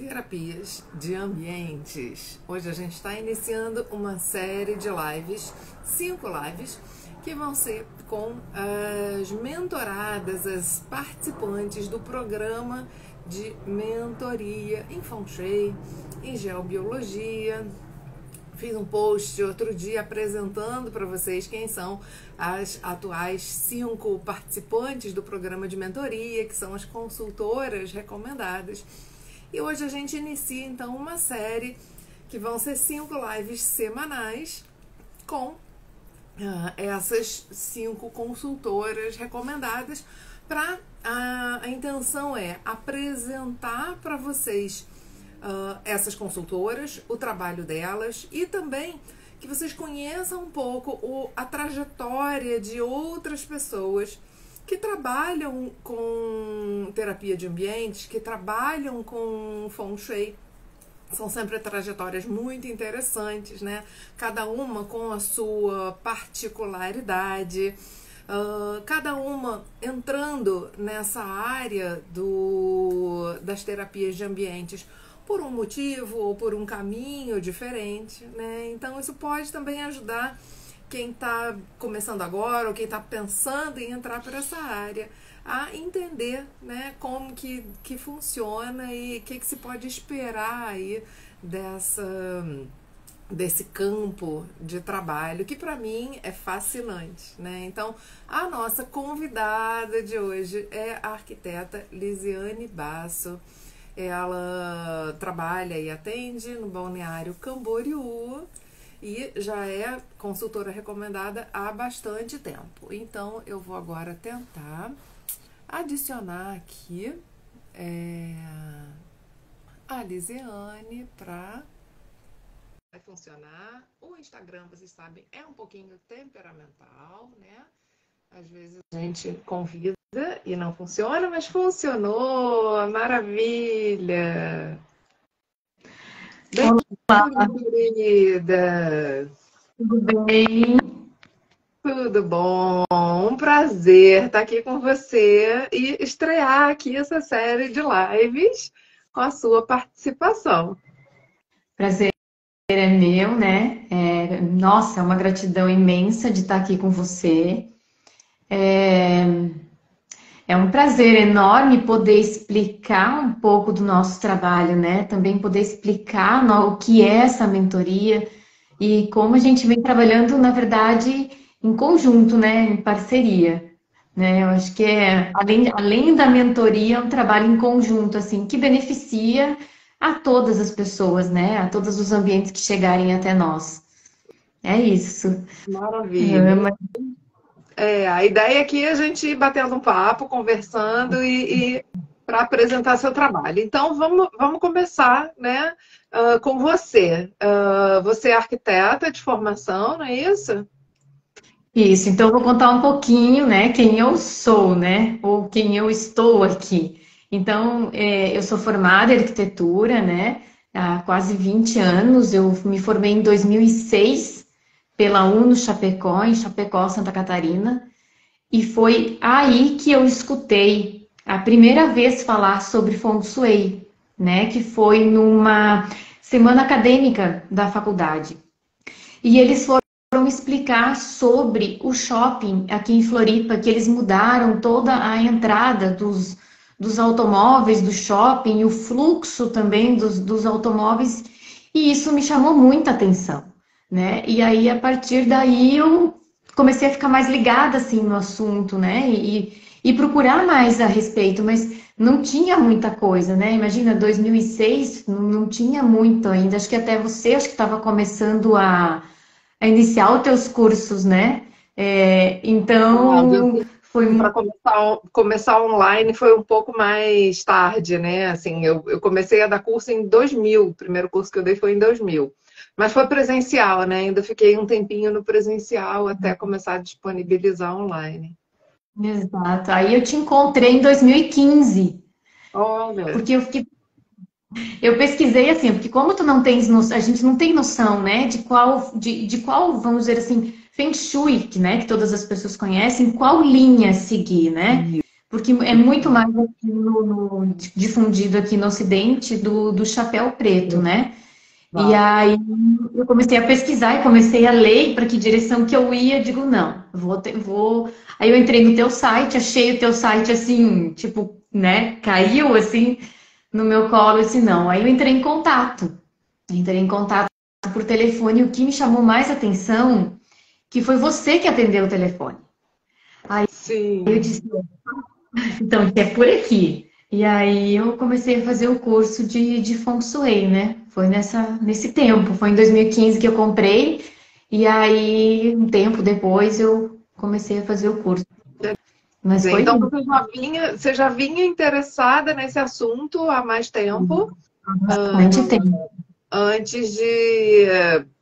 Terapias de ambientes. Hoje a gente está iniciando uma série de lives, 5 lives, que vão ser com as mentoradas, as participantes do programa de mentoria em Feng Shui, em Geobiologia. Fiz um post outro dia apresentando para vocês quem são as atuais 5 participantes do programa de mentoria, que são as consultoras recomendadas. E hoje a gente inicia então uma série que vão ser 5 lives semanais com essas 5 consultoras recomendadas. A intenção é apresentar para vocês essas consultoras, o trabalho delas e também que vocês conheçam um pouco a trajetória de outras pessoas que trabalham com terapia de ambientes, que trabalham com Feng Shui. São sempre trajetórias muito interessantes, né? Cada uma com a sua particularidade, cada uma entrando nessa área das terapias de ambientes por um motivo ou por um caminho diferente, né? Então isso pode também ajudar quem está começando agora ou quem está pensando em entrar para essa área a entender, né, como que funciona e o que se pode esperar aí desse campo de trabalho, que para mim é fascinante, né? Então, a nossa convidada de hoje é a arquiteta Lisiane Basso. Ela trabalha e atende no Balneário Camboriú e já é consultora recomendada há bastante tempo. Então, eu vou agora tentar adicionar aqui a Lisiane para... Vai funcionar. O Instagram, vocês sabem, é um pouquinho temperamental, né? Às vezes a gente convida e não funciona, mas funcionou! Maravilha! Olá, Querida! tudo bem? Tudo bom? Um prazer estar aqui com você e estrear aqui essa série de lives com a sua participação. Prazer é meu, né? Nossa, é uma gratidão imensa de estar aqui com você. É um prazer enorme poder explicar um pouco do nosso trabalho, né? Também poder explicar o que é essa mentoria e como a gente vem trabalhando, na verdade, em conjunto, né? Em parceria, né? Eu acho que além da mentoria, é um trabalho em conjunto, assim, que beneficia a todas as pessoas, né? A todos os ambientes que chegarem até nós. É isso. Maravilha. A ideia aqui é a gente ir batendo um papo, conversando e para apresentar seu trabalho. Então, vamos começar, né, com você. Você é arquiteta de formação, não é isso? Isso, então eu vou contar um pouquinho, né, quem eu sou, né, ou quem eu estou aqui. Então, eu sou formada em arquitetura, né, há quase 20 anos. Eu me formei em 2006 pela UNO Chapecó, em Chapecó, Santa Catarina, e foi aí que eu escutei a primeira vez falar sobre Feng Shui, né, que foi numa semana acadêmica da faculdade. E eles foram explicar sobre o shopping aqui em Floripa, que eles mudaram toda a entrada dos automóveis do shopping e o fluxo também dos automóveis, e isso me chamou muita atenção, né? E aí, a partir daí, eu comecei a ficar mais ligada, assim, no assunto, né? E procurar mais a respeito, mas não tinha muita coisa, né? Imagina, 2006, não tinha muito ainda. Acho que até você, acho que estava começando a iniciar os teus cursos, né? Então, foi... Para começar online foi um pouco mais tarde, né? Assim, eu comecei a dar curso em 2000, o primeiro curso que eu dei foi em 2000. Mas foi presencial, né? Ainda fiquei um tempinho no presencial até começar a disponibilizar online. Exato. Aí eu te encontrei em 2015, Olha, porque eu pesquisei assim, porque como tu não tens a gente não tem noção, né, de qual, vamos dizer assim, Feng Shui, né, que todas as pessoas conhecem, qual linha seguir, né? porque é muito mais aqui difundido aqui no Ocidente do chapéu preto, né? E Tá. aí eu comecei a pesquisar e comecei a ler para que direção que eu ia. Digo, não, vou. Aí eu entrei no teu site, achei o teu site assim, tipo, né? Caiu assim no meu colo, assim, não. Aí eu entrei em contato. Entrei em contato por telefone. E o que me chamou mais atenção, que foi você que atendeu o telefone. Aí eu Sim. disse, então, que é por aqui. E aí eu comecei a fazer o curso de Feng Shui, né? Foi nesse tempo, foi em 2015 que eu comprei, e aí um tempo depois eu comecei a fazer o curso. Mas foi Então isso, você já vinha interessada nesse assunto há mais tempo, há bastante tempo. antes de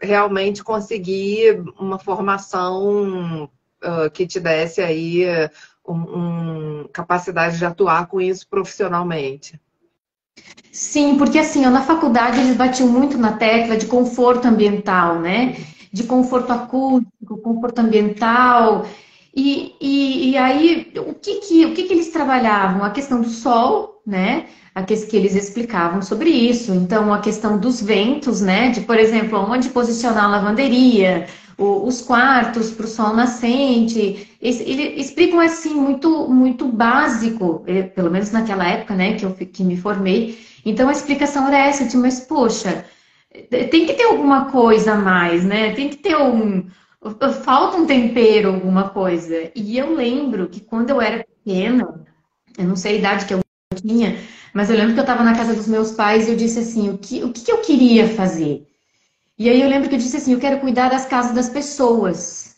realmente conseguir uma formação que te desse aí capacidade de atuar com isso profissionalmente. Sim, porque assim, ó, na faculdade eles batiam muito na tecla de conforto ambiental, né? De conforto acústico, conforto ambiental. E aí, o que que eles trabalhavam? A questão do sol, né? Que eles explicavam sobre isso. Então, a questão dos ventos, né? De, por exemplo, onde posicionar a lavanderia, os quartos para o sol nascente. Eles explicam assim, muito, muito básico, pelo menos naquela época, né? Que me formei. Então a explicação era essa, tipo, mas poxa, tem que ter alguma coisa a mais, né? Tem que ter falta um tempero, alguma coisa. E eu lembro que quando eu era pequena, eu não sei a idade que eu tinha, mas eu lembro que eu estava na casa dos meus pais e eu disse assim, o que eu queria fazer? E aí eu lembro que eu disse assim, eu quero cuidar das casas das pessoas.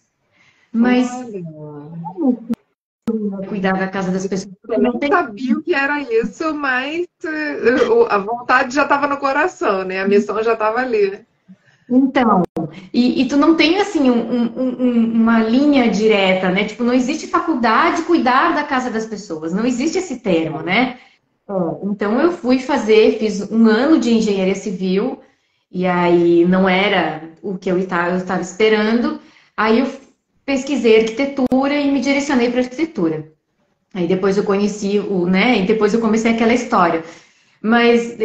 Mas Olha, cuidar da casa das pessoas, você porque não nem tem. sabia o que era isso, mas a vontade já estava no coração, né? A missão já estava ali. Então, e tu não tem assim uma linha direta, né? Tipo, não existe faculdade cuidar da casa das pessoas, não existe esse termo, né? Então eu fui fazer, fiz um ano de engenharia civil, e aí não era o que eu estava esperando. Aí eu pesquisei arquitetura e me direcionei para arquitetura. Aí depois eu conheci né? E depois eu comecei aquela história. Mas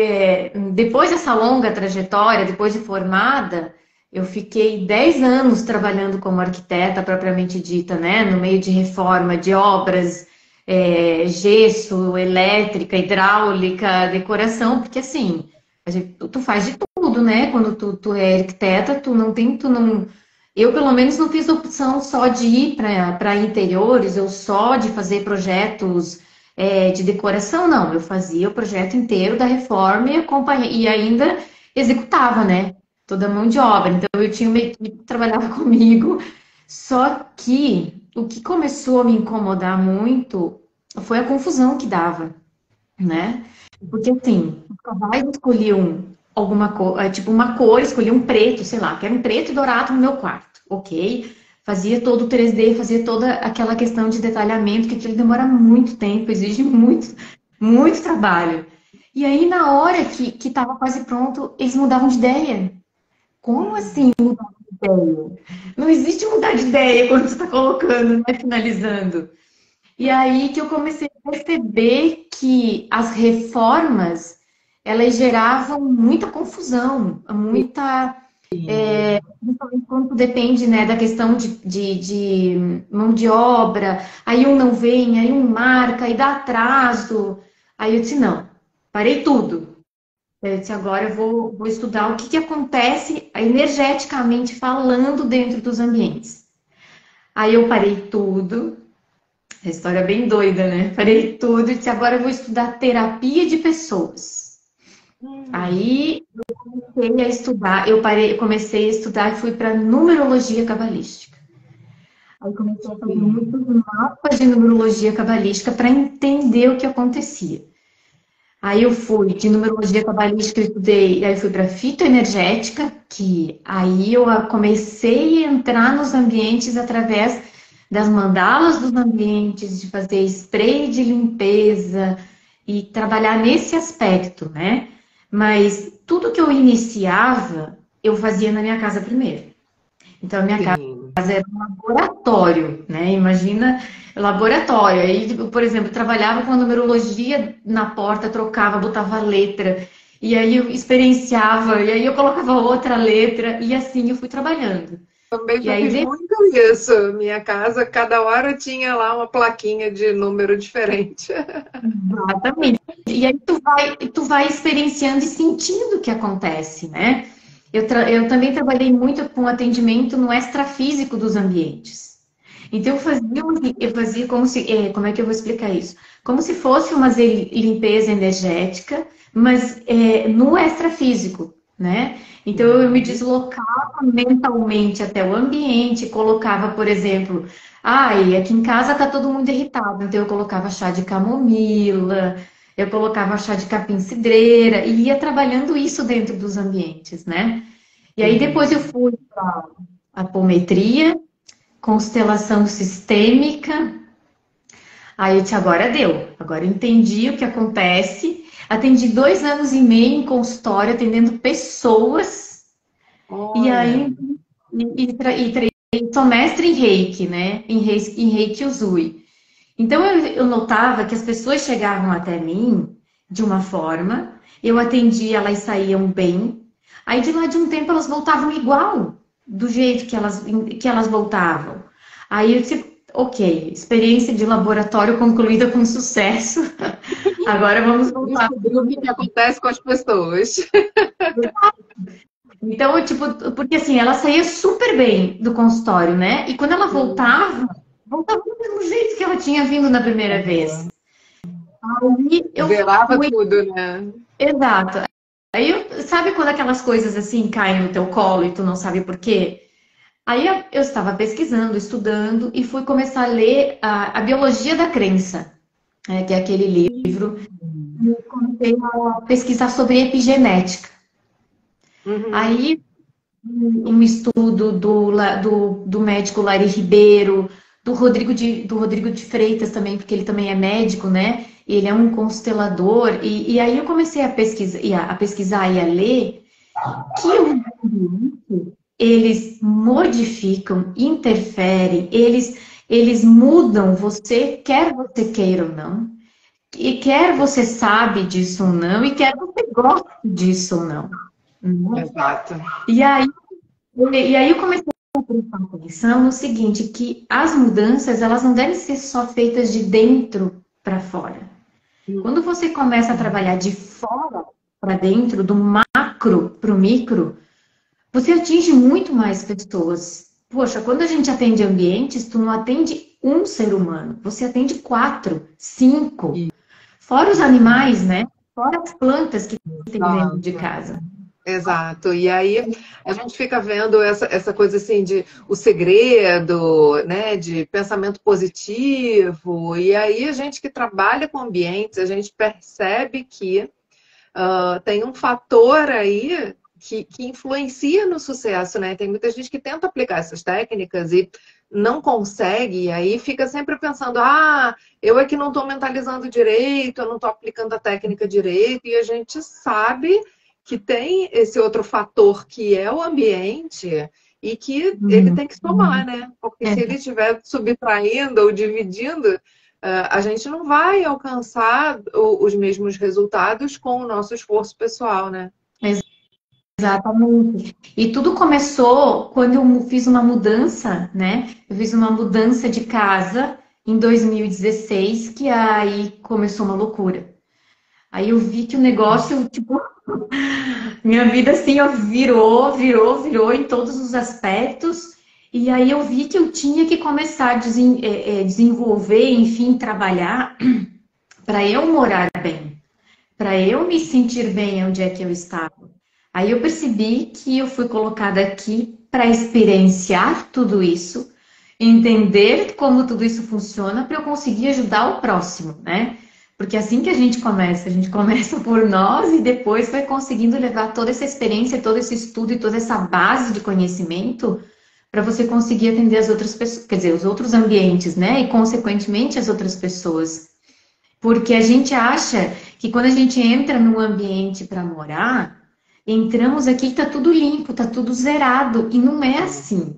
depois dessa longa trajetória, depois de formada, eu fiquei 10 anos trabalhando como arquiteta propriamente dita, né? No meio de reforma, de obras, gesso, elétrica, hidráulica, decoração, porque assim, tu faz de tudo, né? Quando tu é arquiteta, tu não. Eu, pelo menos, não fiz opção só de ir para interiores, ou só de fazer projetos de decoração, não. Eu fazia o projeto inteiro da reforma e ainda executava, né? Toda a mão de obra. Então, eu tinha uma equipe que trabalhava comigo. Só que o que começou a me incomodar muito foi a confusão que dava, né? Porque assim, os casais escolhiam alguma cor, tipo uma cor, escolhiam um preto, sei lá, quero um preto e dourado no meu quarto, ok? Fazia todo o 3D, fazia toda aquela questão de detalhamento, que aquilo demora muito tempo, exige muito, muito trabalho. E aí, na hora que estava quase pronto, eles mudavam de ideia. Como assim mudar de ideia? Não existe mudar de ideia quando você está colocando, né, finalizando. E aí que eu comecei a perceber que as reformas, elas geravam muita confusão, muita, Sim. principalmente quando depende, né, da questão de mão de obra, aí um não vem, aí um marca, aí dá atraso. Aí eu disse, não, parei tudo. Eu disse, agora eu vou estudar o que acontece energeticamente falando dentro dos ambientes. Aí eu parei tudo. A história é bem doida, né? Parei tudo e disse, agora eu vou estudar terapia de pessoas. Hum, Aí comecei a estudar, comecei a estudar e fui para numerologia cabalística. Aí comecei a fazer sim. muitos mapas de numerologia cabalística para entender o que acontecia. Aí eu fui de numerologia cabalística, eu estudei, aí eu fui para fitoenergética, que aí eu comecei a entrar nos ambientes através das mandalas dos ambientes, de fazer spray de limpeza e trabalhar nesse aspecto, né? Mas tudo que eu iniciava, eu fazia na minha casa primeiro. Então, a minha casa Sim. era um laboratório, né? Imagina, laboratório. Aí, tipo, por exemplo, eu trabalhava com a numerologia na porta, trocava, botava letra, e aí eu experienciava, e aí eu colocava outra letra, e assim eu fui trabalhando. Também E já aí, fiz muito isso. Minha casa, cada hora tinha lá uma plaquinha de número diferente. exatamente. E aí tu vai experienciando e sentindo o que acontece, né? Eu também trabalhei muito com atendimento no extrafísico dos ambientes. Então eu fazia como se, como é que eu vou explicar isso? Como se fosse uma limpeza energética, mas no extrafísico, né? Então eu me Uhum. deslocava mentalmente até o ambiente, colocava, por exemplo, ai, aqui em casa tá todo mundo irritado, então eu colocava chá de camomila, eu colocava chá de capim-cidreira e ia trabalhando isso dentro dos ambientes, né? E aí depois eu Uhum. fui para a apometria, constelação sistêmica. Aí eu disse, agora deu. Agora eu entendi o que acontece. Atendi 2 anos e meio em consultório, atendendo pessoas. E Olha. aí sou mestre em Reiki, né? Em Reiki Usui. Então eu notava que as pessoas chegavam até mim de uma forma, eu atendia, elas saíam bem. Aí de lá de um tempo elas voltavam igual, do jeito que elas voltavam. Aí eu disse, ok, experiência de laboratório concluída com sucesso. Agora vamos voltar. Descobriu o que que acontece com as pessoas. Então, tipo, porque assim, ela saía super bem do consultório, né? E quando ela voltava do mesmo jeito que ela tinha vindo na primeira vez. Uhum. Aí eu Zerava fui, tudo, né? exato. Aí, sabe quando aquelas coisas assim caem no teu colo e tu não sabe por quê? Aí eu estava pesquisando, estudando e fui começar a ler a Biologia da Crença, que é aquele livro, e comecei a pesquisar sobre epigenética. Uhum. Aí um estudo do médico Lari Ribeiro, do Rodrigo de Freitas também, porque ele também é médico, né? Ele é um constelador, e aí eu comecei a pesquisar e a ler que os ambientes, eles modificam, interferem, eles mudam você, quer você queira ou não, e quer você sabe disso ou não, e quer você goste disso ou não. Né? Exato. E aí eu comecei a prestar atenção no seguinte, que as mudanças, elas não devem ser só feitas de dentro para fora. Quando você começa a trabalhar de fora para dentro, do macro para o micro, você atinge muito mais pessoas. Poxa, quando a gente atende ambientes, tu não atende um ser humano, você atende 4, 5. Fora os animais, né? Fora as plantas que tem dentro de Exato. casa. Exato. E aí a gente fica vendo essa coisa assim de o segredo, né, de pensamento positivo. E aí a gente que trabalha com ambientes, a gente percebe que tem um fator aí que influencia no sucesso, né? Tem muita gente que tenta aplicar essas técnicas e não consegue, e aí fica sempre pensando, eu é que não estou mentalizando direito, eu não estou aplicando a técnica direito, e a gente sabe que tem esse outro fator que é o ambiente e que ele Uhum. tem que somar, né? Porque É, se ele estiver subtraindo ou dividindo, a gente não vai alcançar os mesmos resultados com o nosso esforço pessoal, né? exatamente. E tudo começou quando eu fiz uma mudança, né? Eu fiz uma mudança de casa em 2016, que aí começou uma loucura. Aí eu vi que o negócio, tipo, minha vida assim, ó, virou em todos os aspectos. E aí eu vi que eu tinha que começar a desenvolver, enfim, trabalhar para eu morar bem, para eu me sentir bem onde é que eu estava. Aí eu percebi que eu fui colocada aqui para experienciar tudo isso, entender como tudo isso funciona para eu conseguir ajudar o próximo, né? Porque é assim que a gente começa por nós e depois vai conseguindo levar toda essa experiência, todo esse estudo e toda essa base de conhecimento para você conseguir atender as outras pessoas, quer dizer, os outros ambientes, né? E consequentemente as outras pessoas. Porque a gente acha que quando a gente entra num ambiente para morar, entramos aqui e tá tudo limpo, tá tudo zerado. E não é assim.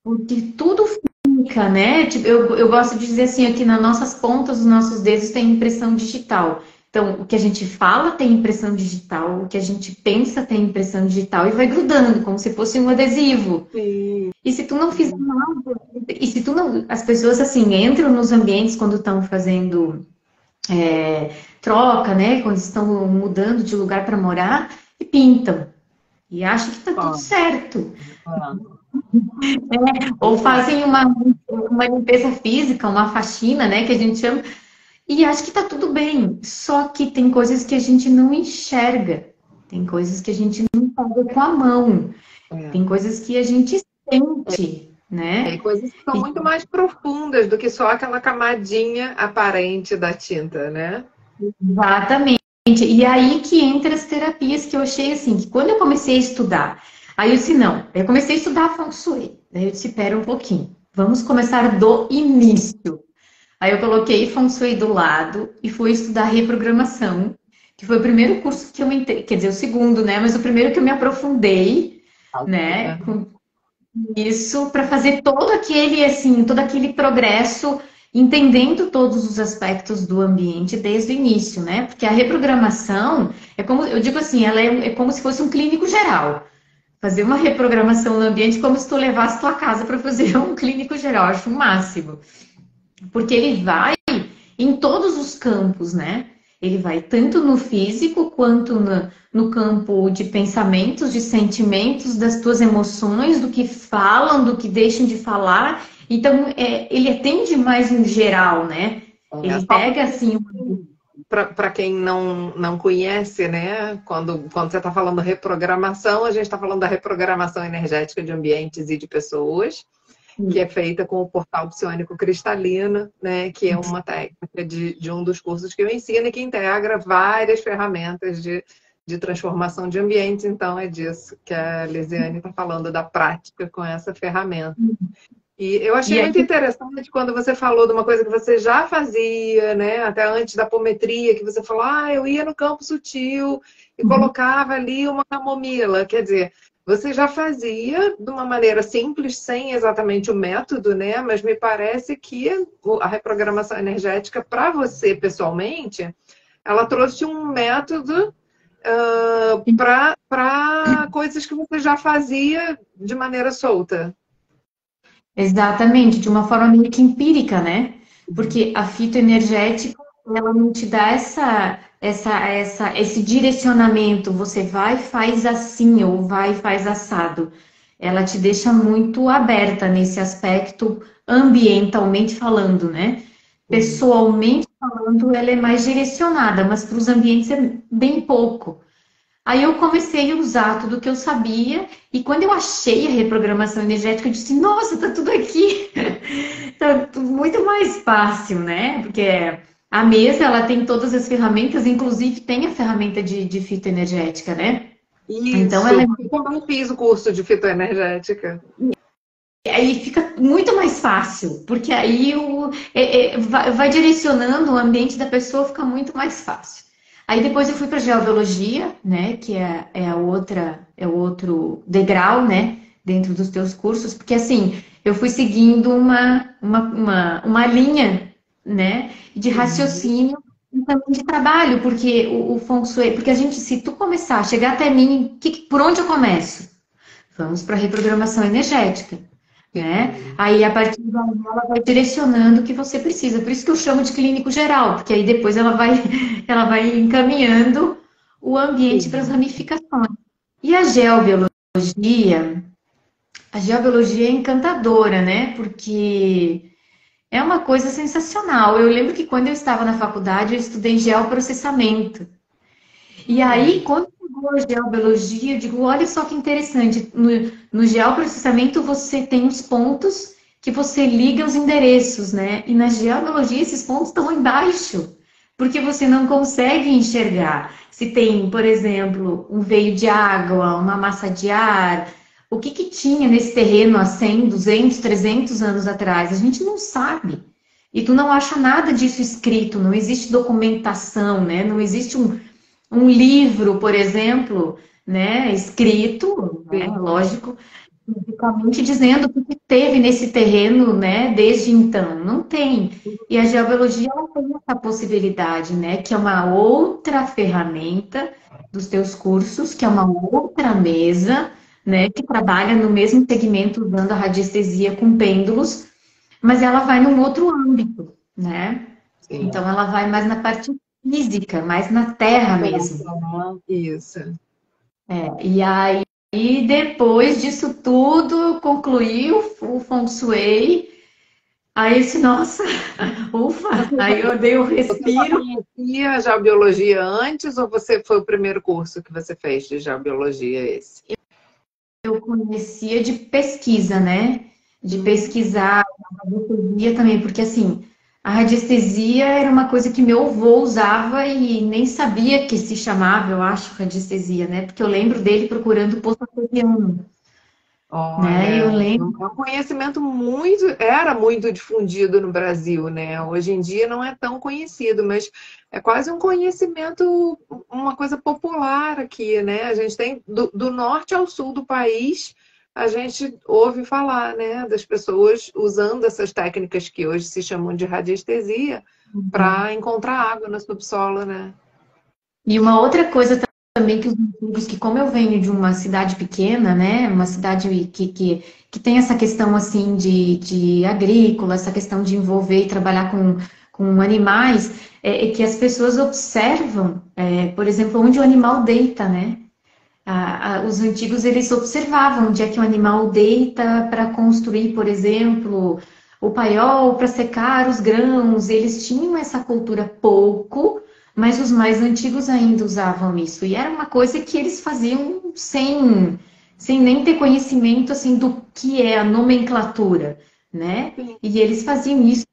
porque tudo fica, né? Tipo, eu gosto de dizer assim, aqui nas nossas pontas dos nossos dedos tem impressão digital. Então, o que a gente fala tem impressão digital, o que a gente pensa tem impressão digital e vai grudando, como se fosse um adesivo. Sim. E se tu não fizer nada, e se tu não, as pessoas assim entram nos ambientes quando estão fazendo troca, né? Quando estão mudando de lugar para morar e pintam e acham que tá tudo Ó, certo. ó, Ou pois é. fazem uma limpeza física, uma faxina, né? Que a gente chama, e acha que tá tudo bem. Só que tem coisas que a gente não enxerga, tem coisas que a gente não pega com a mão, É. tem coisas que a gente sente, E né? coisas que são muito mais profundas do que só aquela camadinha aparente da tinta, né? Exatamente. E aí que entra as terapias que eu achei assim, que quando eu comecei a estudar, aí eu disse, não, eu comecei a estudar Feng Shui. Daí eu disse, pera um pouquinho, vamos começar do início. Aí eu coloquei Feng Shui do lado e fui estudar reprogramação, que foi o primeiro curso que eu entrei, quer dizer, o segundo, né? Mas o primeiro que eu me aprofundei, né? Com isso para fazer todo aquele assim, todo aquele progresso, entendendo todos os aspectos do ambiente desde o início, né? Porque a reprogramação é como eu digo assim, ela é como se fosse um clínico geral. Fazer uma reprogramação no ambiente como se tu levasse tua casa para fazer um clínico geral, acho o máximo. Porque ele vai em todos os campos, né? Ele vai tanto no físico quanto no campo de pensamentos, de sentimentos, das tuas emoções, do que falam, do que deixam de falar. Então, ele atende mais no geral, né? É, Ele só pega assim. para quem não conhece, né? Quando você está falando reprogramação, a gente está falando da reprogramação energética de ambientes e de pessoas, que é feita com o portal psiônico cristalino, né? Que é uma técnica de um dos cursos que eu ensino e que integra várias ferramentas de transformação de ambientes. Então, é disso que a Lisiane está falando, da prática com essa ferramenta. E eu achei E aí, muito interessante quando você falou de uma coisa que você já fazia, né? Até antes da apometria, que você falou, eu ia no campo sutil e colocava ali uma camomila. Quer dizer, você já fazia de uma maneira simples, sem exatamente o método, né? Mas me parece que a reprogramação energética, para você pessoalmente, ela trouxe um método para coisas que você já fazia de maneira solta. exatamente, de uma forma meio que empírica, né? Porque a fitoenergética, ela não te dá esse direcionamento, você vai e faz assim, ou vai e faz assado. Ela te deixa muito aberta nesse aspecto, ambientalmente falando, né? Pessoalmente falando, ela é mais direcionada, mas para os ambientes é bem pouco. Aí eu comecei a usar tudo que eu sabia, e quando eu achei a reprogramação energética, eu disse, nossa, tá tudo aqui. Tá tudo muito mais fácil, né? Porque a mesa, ela tem todas as ferramentas, inclusive tem a ferramenta de fitoenergética, né? Então, Isso, eu também fiz o curso de fitoenergética. aí fica muito mais fácil, porque aí vai direcionando o ambiente da pessoa, fica muito mais fácil. Aí depois eu fui para geobiologia, né, que é o outro degrau, né, dentro dos teus cursos, porque assim, eu fui seguindo uma linha, né, de Uhum. raciocínio e também de trabalho, porque o Feng Shui, porque a gente, se tu começar a chegar até mim, por onde eu começo? Vamos para a reprogramação energética, né? Sim. Aí, a partir daí, ela vai direcionando o que você precisa. Por isso que eu chamo de clínico geral, porque aí depois ela vai, ela vai encaminhando o ambiente para as Sim. ramificações. E a geobiologia é encantadora, né? Porque é uma coisa sensacional. Eu lembro que quando eu estava na faculdade, eu estudei geoprocessamento. E aí, Hum. quando chegou a geobiologia, eu digo, olha só que interessante, no geoprocessamento você tem os pontos que você liga os endereços, né? E na geobiologia esses pontos estão embaixo, porque você não consegue enxergar. Se tem, por exemplo, um veio de água, uma massa de ar, o que que tinha nesse terreno há 100, 200, 300 anos atrás? A gente não sabe. E tu não acha nada disso escrito, não existe documentação, né? Não existe um livro, por exemplo, né, escrito, né, Sim. lógico, fisicamente dizendo o que teve nesse terreno, né, desde então. Não tem. E a geobiologia ela tem essa possibilidade, né, que é uma outra ferramenta dos teus cursos, que é uma outra mesa, né, que trabalha no mesmo segmento usando a radiestesia com pêndulos, mas ela vai num outro âmbito, né? Sim. Então ela vai mais na parte física, mais na terra mesmo. Isso. E aí, depois disso tudo, eu concluí o Feng Shui. Aí eu disse, nossa, ufa! Aí eu dei o Você já respiro. conhecia a geobiologia antes ou você foi o primeiro curso que você fez de geobiologia esse? Eu conhecia de pesquisa, né? De Uhum. pesquisar a radiestesia também, porque assim, a radiestesia era uma coisa que meu avô usava e nem sabia que se chamava, eu acho, radiestesia, né? Porque eu lembro dele procurando poço artesiano, né? E eu Olha, é lembro. um conhecimento muito, era muito difundido no Brasil, né? Hoje em dia não é tão conhecido, mas é quase um conhecimento, uma coisa popular aqui, né? A gente tem do norte ao sul do país, a gente ouve falar, né, das pessoas usando essas técnicas que hoje se chamam de radiestesia para encontrar água no subsolo, né? E uma outra coisa também que os antigos, que como eu venho de uma cidade pequena, né, uma cidade que tem essa questão assim de agrícola, essa questão de envolver e trabalhar com animais, é que as pessoas observam, por exemplo, onde o animal deita, né? Os antigos eles observavam onde é que o animal deita para construir, por exemplo, o paiol para secar os grãos. Eles tinham essa cultura pouco, mas os mais antigos ainda usavam isso. E era uma coisa que eles faziam sem nem ter conhecimento assim do que é a nomenclatura, né? Sim. E eles faziam isso.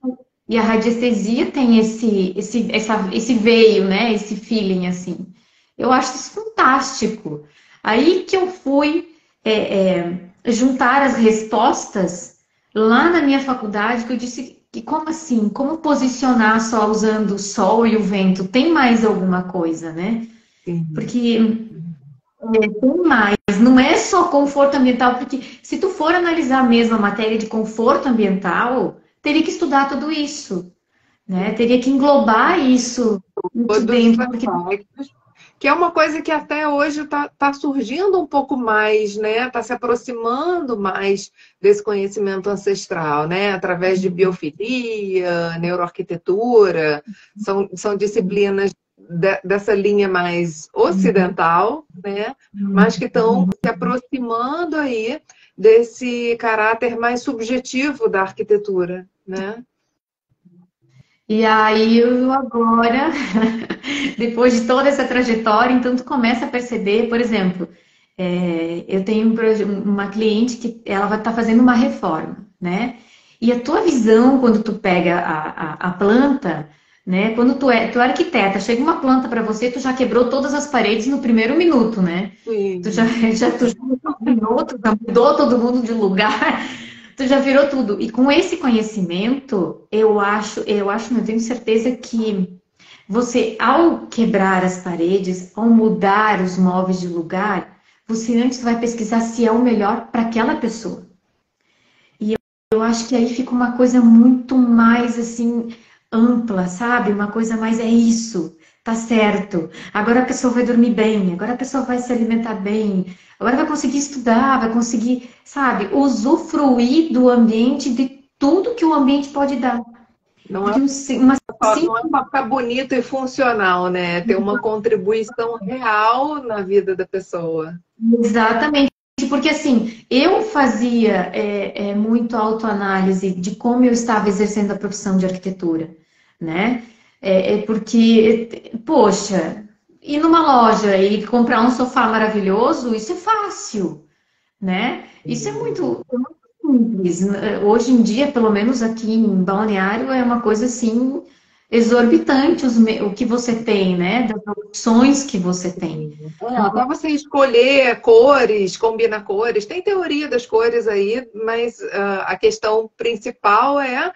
E a radiestesia tem esse veio, né? Esse feeling assim. Eu acho isso fantástico. Aí que eu fui juntar as respostas lá na minha faculdade, que eu disse que como assim? Como posicionar só usando o sol e o vento? Tem mais alguma coisa, né? Sim. Porque tem mais, não é só conforto ambiental, porque se tu for analisar mesmo a matéria de conforto ambiental, teria que estudar tudo isso, né? Teria que englobar isso Todos os dentro, porque aspectos, que é uma coisa que até hoje está surgindo um pouco mais, né? Está se aproximando mais desse conhecimento ancestral, né? Através de biofilia, neuroarquitetura, são disciplinas dessa linha mais ocidental, né? Mas que estão se aproximando aí desse caráter mais subjetivo da arquitetura, né? e aí eu agora, depois de toda essa trajetória, então tu começa a perceber, por exemplo, eu tenho uma cliente que ela vai estar fazendo uma reforma, né? E a tua visão quando tu pega a planta, né? Quando tu é arquiteta, chega uma planta para você, tu já quebrou todas as paredes no primeiro minuto, né? Tu já, Sim. tu já dominou, tu já mudou todo mundo de lugar. Tu já virou tudo. E com esse conhecimento, eu acho, não, eu tenho certeza que você, ao quebrar as paredes, ao mudar os móveis de lugar, você antes vai pesquisar se é o melhor para aquela pessoa. Eu acho que aí fica uma coisa muito mais assim ampla, sabe? Uma coisa mais é isso, tá certo. Agora a pessoa vai dormir bem, agora a pessoa vai se alimentar bem, agora vai conseguir estudar, vai conseguir, sabe, usufruir do ambiente, de tudo que o ambiente pode dar. Não é Porque uma não é simples. só ficar bonito e funcional, né? Ter uma contribuição real na vida da pessoa. Exatamente. Porque assim, eu fazia muito autoanálise de como eu estava exercendo a profissão de arquitetura, né? Porque, poxa, ir numa loja e comprar um sofá maravilhoso, isso é fácil, né? Isso é muito simples. Hoje em dia, pelo menos aqui em Balneário, é uma coisa assim exorbitante o que você tem, né? Das opções que você tem. Até você escolher cores, combinar cores. Tem teoria das cores aí, mas a questão principal é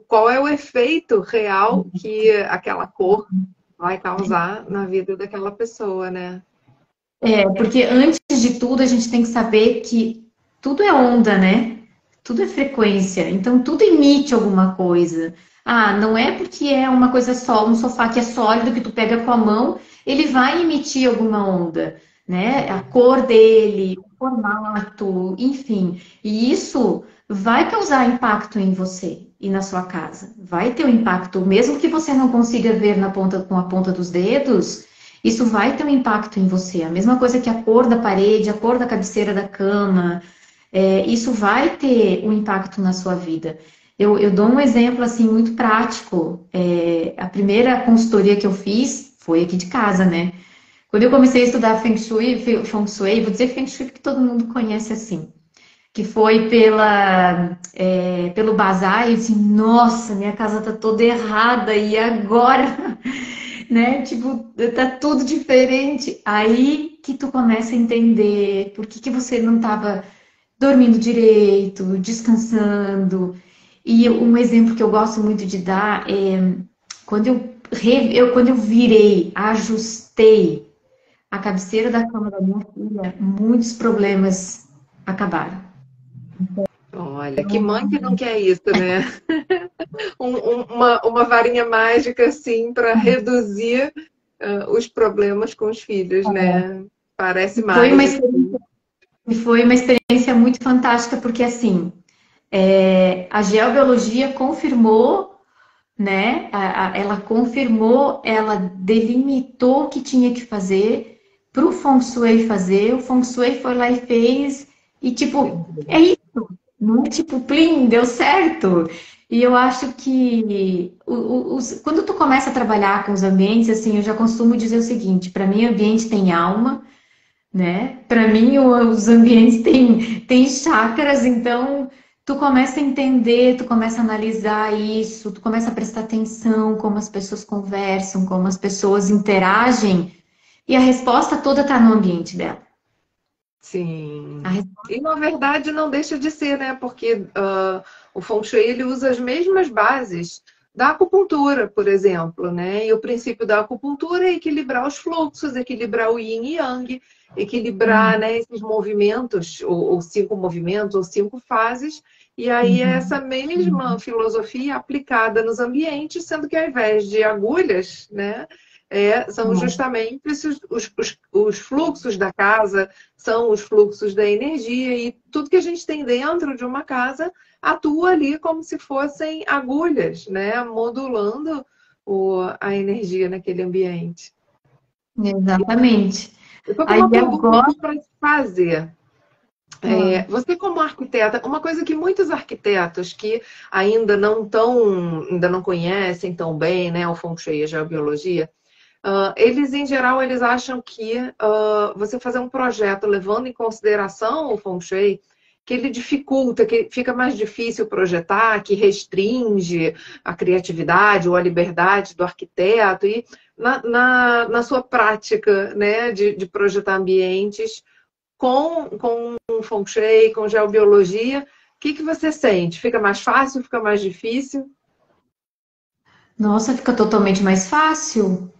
qual é o efeito real que aquela cor vai causar na vida daquela pessoa, né? Porque antes de tudo a gente tem que saber que tudo é onda, né? Tudo é frequência, então tudo emite alguma coisa. Ah, não é porque é uma coisa só, um sofá que é sólido, que tu pega com a mão, ele vai emitir alguma onda, né? A cor dele, o formato, enfim. E isso vai causar impacto em você e na sua casa. Vai ter um impacto, mesmo que você não consiga ver na ponta, com a ponta dos dedos, isso vai ter um impacto em você. A mesma coisa que a cor da parede, a cor da cabeceira da cama, isso vai ter um impacto na sua vida. Eu dou um exemplo assim muito prático. A primeira consultoria que eu fiz foi aqui de casa, né? Quando eu comecei a estudar Feng Shui, vou dizer Feng Shui porque todo mundo conhece assim, que foi pelo bazar, e eu disse, nossa, minha casa tá toda errada, e agora? Né? Tipo, tá tudo diferente. Aí que tu começa a entender por que que você não estava dormindo direito, descansando. E um exemplo que eu gosto muito de dar é quando quando eu virei, ajustei a cabeceira da cama da minha filha, muitos problemas acabaram. Olha, que mãe que não quer isso, né? Uma varinha mágica, assim, para reduzir os problemas com os filhos, né? Parece Foi uma mágico. experiência, foi uma experiência muito fantástica, porque assim, a geobiologia confirmou, né? Ela confirmou, ela delimitou o que tinha que fazer para o Feng Shui fazer. O Feng Shui foi lá e fez, e tipo, é isso, não é tipo, plim, deu certo. E eu acho que quando tu começa a trabalhar com os ambientes, assim, eu já costumo dizer o seguinte: para mim, o ambiente tem alma, né? Para mim, os ambientes têm chakras, então tu começa a entender, tu começa a analisar isso, tu começa a prestar atenção como as pessoas conversam, como as pessoas interagem, e a resposta toda está no ambiente dela. A Sim. resposta E na verdade não deixa de ser, né? Porque o Feng Shui ele usa as mesmas bases da acupuntura, por exemplo, né? E o princípio da acupuntura é equilibrar os fluxos, equilibrar o yin e yang, equilibrar, né, esses movimentos, ou cinco movimentos, ou cinco fases. E aí é essa mesma filosofia aplicada nos ambientes, sendo que ao invés de agulhas, né? São justamente os fluxos da casa, são os fluxos da energia e tudo que a gente tem dentro de uma casa atua ali como se fossem agulhas, né? Modulando a energia naquele ambiente. exatamente. Eu estou com Aí uma pergunta agora, aqui para te fazer. Você como arquiteta, uma coisa que muitos arquitetos que ainda não conhecem tão bem, né, o Feng Shui e a geobiologia, eles, em geral, eles acham que você fazer um projeto levando em consideração o Feng Shui, que ele dificulta, que fica mais difícil projetar, que restringe a criatividade ou a liberdade do arquiteto. E na sua prática, né, de projetar ambientes com Feng Shui, com geobiologia, o que você sente? Fica mais fácil? Fica mais difícil? nossa, fica totalmente mais fácil,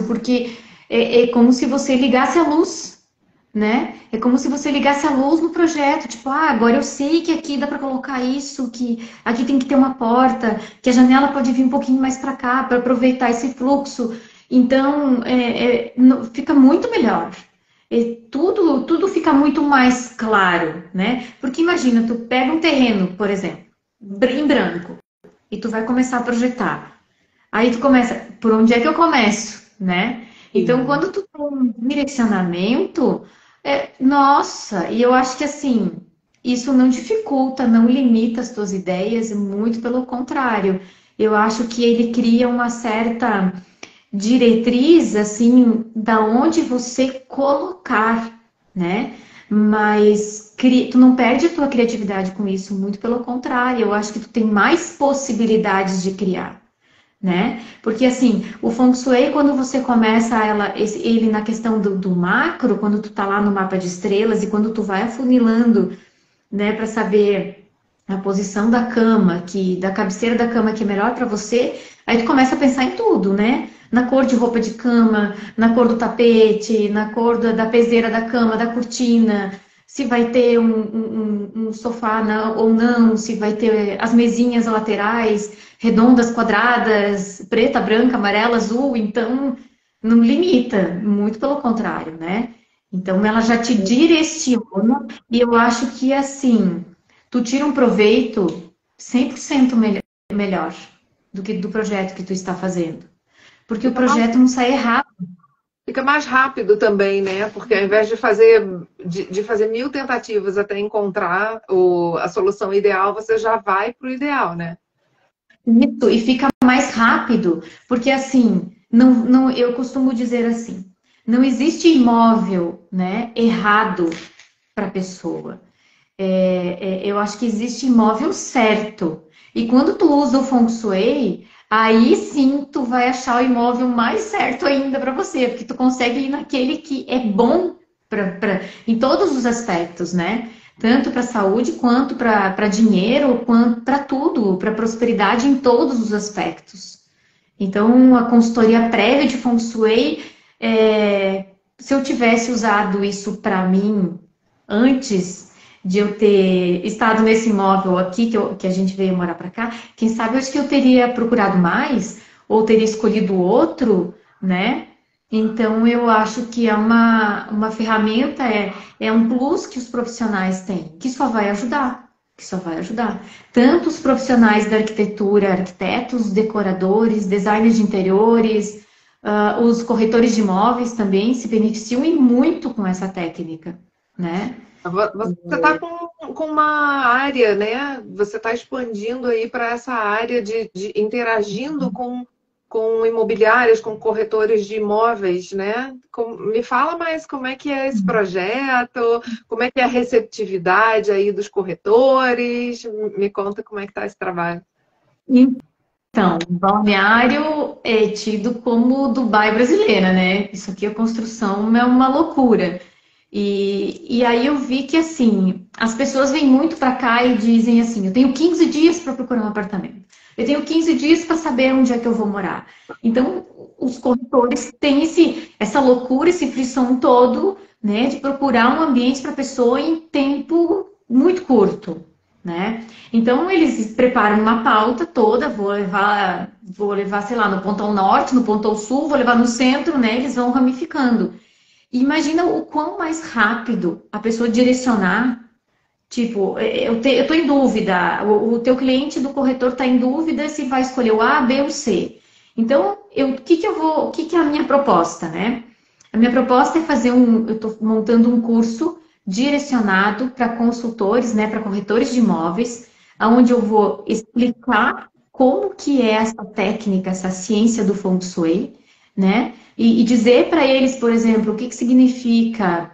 porque é como se você ligasse a luz, né? É como se você ligasse a luz no projeto, tipo, agora eu sei que aqui dá para colocar isso, que aqui tem que ter uma porta, que a janela pode vir um pouquinho mais para cá para aproveitar esse fluxo. Então, fica muito melhor. Tudo fica muito mais claro, né? Porque imagina, tu pega um terreno, por exemplo, em branco, e tu vai começar a projetar. Aí tu começa, por onde é que eu começo, né? Então, Sim. quando tu tem um direcionamento, nossa, e eu acho que assim, isso não dificulta, não limita as tuas ideias, muito pelo contrário. Eu acho que ele cria uma certa diretriz, assim, da onde você colocar, né? Mas tu não perde a tua criatividade com isso, muito pelo contrário, eu acho que tu tem mais possibilidades de criar, né? Porque assim, o Feng Shui, quando você começa ele na questão do macro, quando tu tá lá no mapa de estrelas e quando tu vai afunilando, né, para saber a posição da cama, da cabeceira da cama que é melhor para você, aí tu começa a pensar em tudo, né? Na cor de roupa de cama, na cor do tapete, na cor da peseira da cama, da cortina. se vai ter um sofá ou não, se vai ter as mesinhas laterais, redondas, quadradas, preta, branca, amarela, azul, então não limita, muito pelo contrário, né? Então ela já te direciona e eu acho que assim, tu tira um proveito 100% melhor do que do projeto que tu está fazendo. Porque o Fica mais, projeto não sai errado. fica mais rápido também, né? Porque ao invés de fazer mil tentativas até encontrar a solução ideal, você já vai para o ideal, né? Isso, e fica mais rápido, porque assim, não, eu costumo dizer assim, não existe imóvel, né, errado para a pessoa. Eu acho que existe imóvel certo. E quando tu usa o Feng Shui, aí sim tu vai achar o imóvel mais certo ainda para você, porque tu consegue ir naquele que é bom em todos os aspectos, né? Tanto para saúde, quanto para dinheiro, quanto para tudo, para prosperidade em todos os aspectos. Então, a consultoria prévia de Feng Shui, se eu tivesse usado isso para mim antes de eu ter estado nesse imóvel aqui, que a gente veio morar para cá, quem sabe eu acho que eu teria procurado mais, ou teria escolhido outro, né? Então, eu acho que é uma ferramenta, é um plus que os profissionais têm, que só vai ajudar, que só vai ajudar. Tanto os profissionais da arquitetura, arquitetos, decoradores, designers de interiores, os corretores de imóveis também se beneficiam e muito com essa técnica, né? Você está com uma área, né? Você está expandindo aí para essa área de interagindo com imobiliárias, com corretores de imóveis, né? Me fala mais como é que é esse projeto, como é que é a receptividade aí dos corretores, me conta como é que está esse trabalho. Então, Balneário é tido como Dubai brasileira, né? Isso aqui, a construção é uma loucura. E aí eu vi que, assim, as pessoas vêm muito para cá e dizem assim, eu tenho 15 dias para procurar um apartamento. Eu tenho 15 dias para saber onde é que eu vou morar. Então, os corretores têm essa loucura, esse frisson todo, né, de procurar um ambiente para a pessoa em tempo muito curto, né? Então, eles preparam uma pauta toda, vou levar, sei lá, no pontão norte, no pontão sul, vou levar no centro, né? Eles vão ramificando. E imagina o quão mais rápido a pessoa direcionar. Tipo, eu tô em dúvida, o teu cliente do corretor está em dúvida se vai escolher o A, B ou C. Então, o que que é a minha proposta, né? A minha proposta é eu estou montando um curso direcionado para consultores, né, para corretores de imóveis, onde eu vou explicar como que é essa técnica, essa ciência do Feng Shui, né? E dizer para eles, por exemplo, o que que significa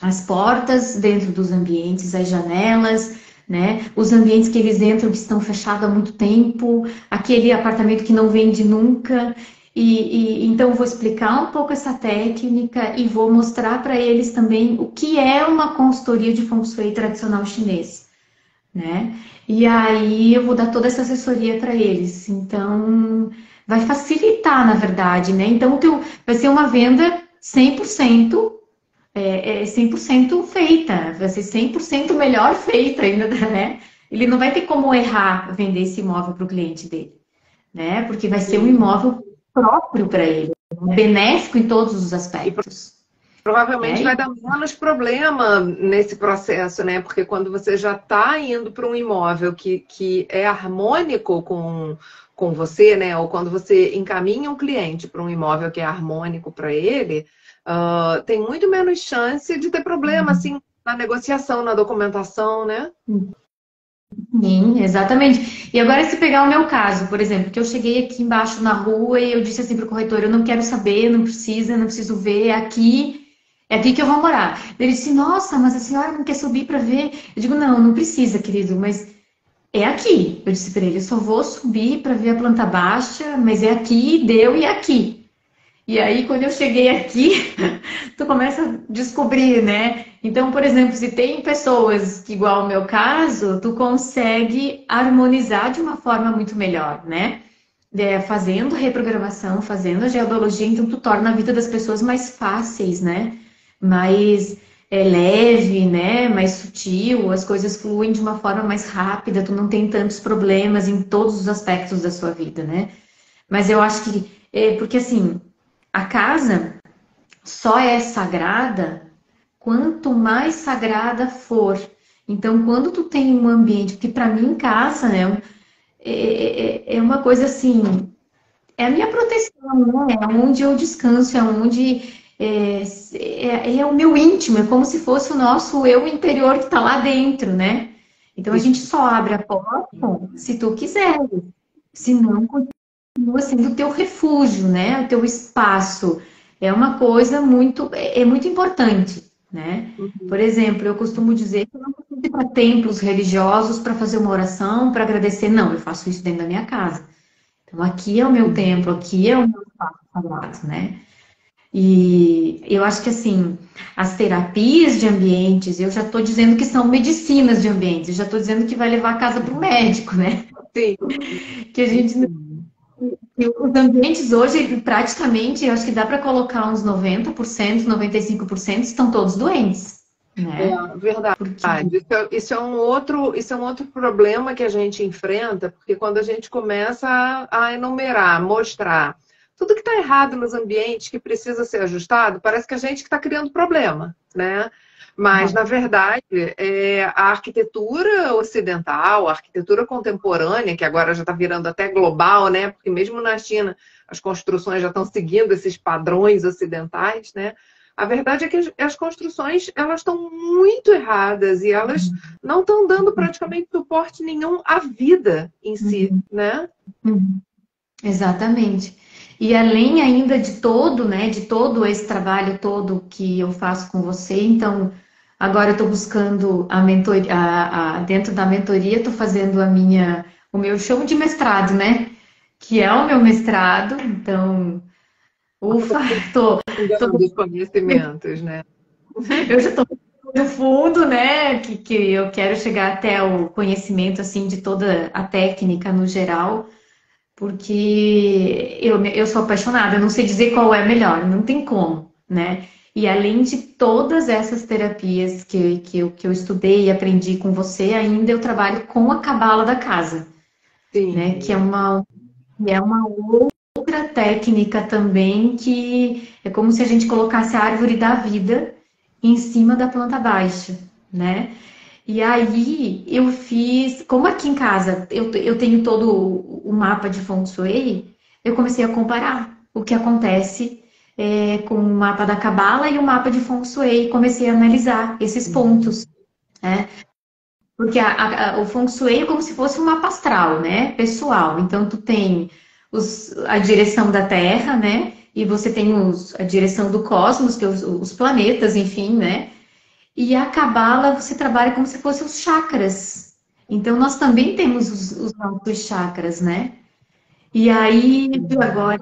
as portas dentro dos ambientes, as janelas, né? Os ambientes que eles entram que estão fechados há muito tempo, aquele apartamento que não vende nunca. Então, eu vou explicar um pouco essa técnica e vou mostrar para eles também o que é uma consultoria de Feng Shui tradicional chinês, né? E aí eu vou dar toda essa assessoria para eles. Então, vai facilitar, na verdade, né? Então, vai ser uma venda 100%, 100% feita, vai ser 100% melhor feita ainda, né? Ele não vai ter como errar vender esse imóvel para o cliente dele, né? Porque vai ser um imóvel próprio para ele, benéfico em todos os aspectos. Provavelmente Né? vai dar menos problema nesse processo, né? Porque quando você já está indo para um imóvel que é harmônico com você, né? Ou quando você encaminha um cliente para um imóvel que é harmônico para ele, tem muito menos chance de ter problema, assim, na negociação, na documentação, né? Sim, exatamente. E agora, se pegar o meu caso, por exemplo, que eu cheguei aqui embaixo na rua e eu disse assim para o corretor, eu não quero saber, não precisa, não preciso ver, é aqui que eu vou morar. Ele disse, nossa, mas a senhora não quer subir para ver? Eu digo, não, não precisa, querido, mas é aqui. Eu disse para ele, eu só vou subir para ver a planta baixa, mas é aqui, deu e é aqui. E aí, quando eu cheguei aqui, tu começa a descobrir, né? Então, por exemplo, se tem pessoas que, igual ao meu caso, tu consegue harmonizar de uma forma muito melhor, né? Fazendo reprogramação, fazendo a geodologia, então tu torna a vida das pessoas mais fáceis, né? Mais leve, né? Mais sutil, as coisas fluem de uma forma mais rápida, tu não tem tantos problemas em todos os aspectos da sua vida, né? Mas eu acho que, porque assim, a casa só é sagrada quanto mais sagrada for. Então, quando tu tem um ambiente, porque para mim casa, né, é uma coisa assim, é a minha proteção, né? É onde eu descanso, é onde é o meu íntimo, é como se fosse o nosso eu interior que está lá dentro, né? Então a gente só abre a porta se tu quiser, se não, continua sendo o teu refúgio, né? O teu espaço. É uma coisa muito, muito importante, né? Por exemplo, eu costumo dizer que eu não preciso ir para templos religiosos para fazer uma oração, para agradecer. Não, eu faço isso dentro da minha casa. Então, aqui é o meu templo, aqui é o meu espaço sagrado, né? E eu acho que, assim, as terapias de ambientes, eu já estou dizendo que são medicinas de ambientes, eu já estou dizendo que vai levar a casa para o médico, né? Sim. Que a gente e os ambientes hoje, praticamente, eu acho que dá para colocar uns 90%, 95% estão todos doentes, né? Verdade. Porque Isso é um outro problema que a gente enfrenta, porque quando a gente começa a enumerar, mostrar tudo que está errado nos ambientes que precisa ser ajustado, parece que a gente que está criando problema, né? Mas, na verdade, a arquitetura ocidental, a arquitetura contemporânea, que agora já está virando até global, né? Porque mesmo na China as construções já estão seguindo esses padrões ocidentais, né? A verdade é que as construções elas estão muito erradas e elas não estão dando praticamente suporte nenhum à vida em si, né? exatamente. E além ainda de todo, né, de todo esse trabalho todo que eu faço com você, então agora eu estou buscando a mentoria, dentro da mentoria, estou fazendo o meu chamo de mestrado, né? Que é o meu mestrado, então, ufa, Aprofundando os conhecimentos, né? eu já estou no fundo, né? Que eu quero chegar até o conhecimento assim de toda a técnica no geral, porque eu sou apaixonada, eu não sei dizer qual é melhor, não tem como, né? E além de todas essas terapias que eu estudei e aprendi com você, ainda eu trabalho com a cabala da casa, né? Sim. Que é uma outra técnica também que é como se a gente colocasse a árvore da vida em cima da planta baixa, né? E aí eu fiz, como aqui em casa eu tenho todo o mapa de Feng Shui, eu comecei a comparar o que acontece com o mapa da Cabala e o mapa de Feng Shui, e comecei a analisar esses pontos, né? Porque o Feng Shui é como se fosse um mapa astral, né? Pessoal. Então, tu tem a direção da Terra, né? E você tem a direção do cosmos, que é os planetas, enfim, né? E a Cabala, você trabalha como se fossem os chakras. Então, nós também temos os nossos chakras, né? E aí, agora,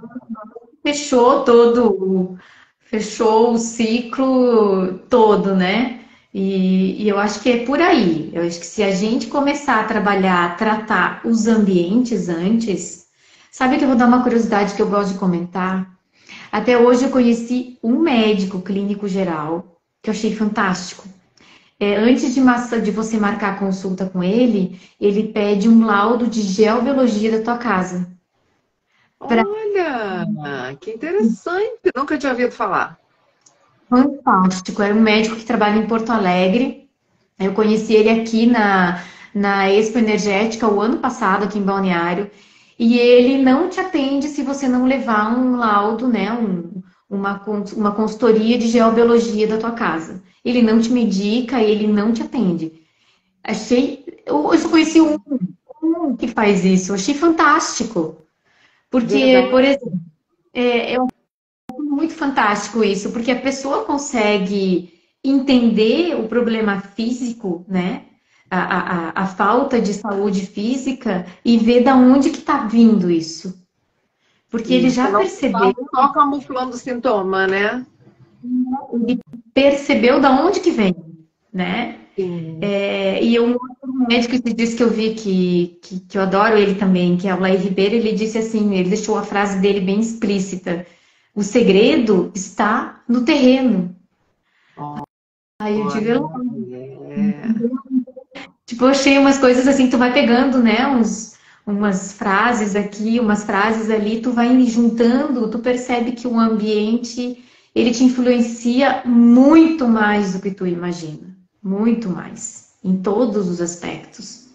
fechou todo, fechou o ciclo todo, né? E eu acho que é por aí. Eu acho que se a gente começar a trabalhar, a tratar os ambientes antes, sabe que eu vou dar uma curiosidade que eu gosto de comentar? Até hoje eu conheci um médico clínico geral que eu achei fantástico. Antes de você marcar a consulta com ele pede um laudo de geobiologia da tua casa. Olha, que interessante. Nunca tinha ouvido falar. Fantástico. Era um médico que trabalha em Porto Alegre. Eu conheci ele aqui na Expo Energética o ano passado, aqui em Balneário. E ele não te atende se você não levar um laudo, né? Uma consultoria de geobiologia da tua casa. Ele não te medica, ele não te atende. Eu só conheci um que faz isso. Eu achei fantástico. Porque, Verdade. por exemplo, é muito fantástico isso, porque a pessoa consegue entender o problema físico, né? A falta de saúde física e ver da onde que está vindo isso. Porque ele Isso, já não percebeu, está só camuflando o sintoma, né? ele percebeu da onde que vem, né? Sim. E um outro médico que disse que eu vi que eu adoro ele também, que é o Laí Ribeiro, ele disse assim, ele deixou a frase dele bem explícita. O segredo está no terreno. Aí eu digo, Olha, é. tipo, eu achei umas coisas assim, tu vai pegando, né, umas frases aqui, umas frases ali, tu vai juntando, tu percebe que o ambiente, ele te influencia muito mais do que tu imagina. Muito mais, em todos os aspectos.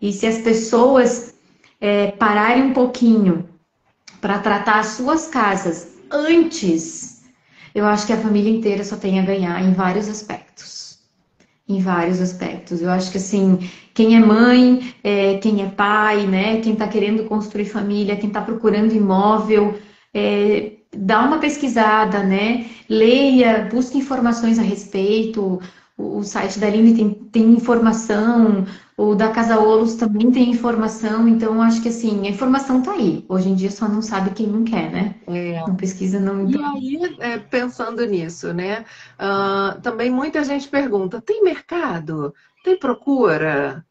E se as pessoas pararem um pouquinho para tratar as suas casas antes, eu acho que a família inteira só tem a ganhar em vários aspectos. Em vários aspectos. Eu acho que assim, quem é mãe, quem é pai, né? Quem está querendo construir família, quem está procurando imóvel, dá uma pesquisada, né? Leia, busque informações a respeito. O site da Aline tem informação, o da Casa Olos também tem informação, então eu acho que assim, a informação tá aí. Hoje em dia só não sabe quem não quer, né? É. Não pesquisa, não. E Então, aí, pensando nisso, né? Também muita gente pergunta: tem mercado? Tem procura?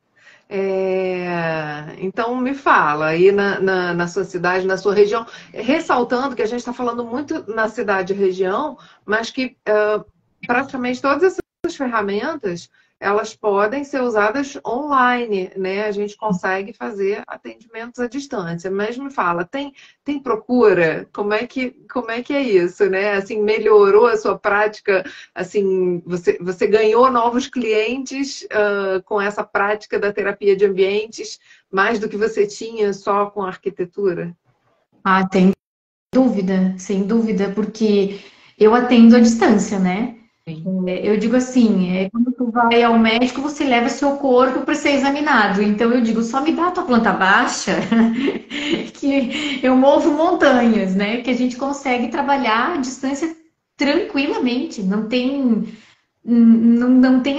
Então me fala aí na sua cidade, na sua região, ressaltando que a gente está falando muito na cidade e região, mas que praticamente todas essas ferramentas elas podem ser usadas online, né? A gente consegue fazer atendimentos à distância. Mas me fala, tem procura? Como é que é isso, né? Assim, melhorou a sua prática? Assim, você ganhou novos clientes com essa prática da terapia de ambientes, mais do que você tinha só com a arquitetura? tem dúvida, sem dúvida, porque eu atendo à distância, né? Sim. Eu digo assim, quando tu vai ao médico, você leva seu corpo para ser examinado. Então eu digo, só me dá a tua planta baixa, que eu movo montanhas, né? Que a gente consegue trabalhar à distância tranquilamente, não tem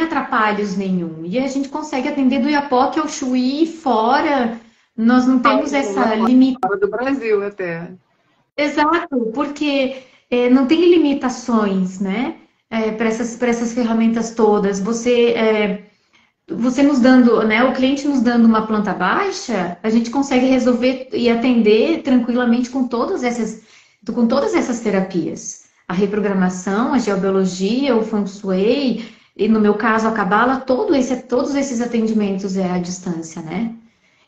atrapalhos nenhum. E a gente consegue atender do Iapoque ao Chuí, fora, nós não temos essa limitação. Fora do Brasil até. Exato, porque não tem limitações, né? Para essas ferramentas todas. Você nos dando, né? O cliente nos dando uma planta baixa, a gente consegue resolver e atender tranquilamente com todas essas terapias. A reprogramação, a geobiologia, o Feng Shui, e no meu caso a Cabala, todos esses atendimentos é à distância, né?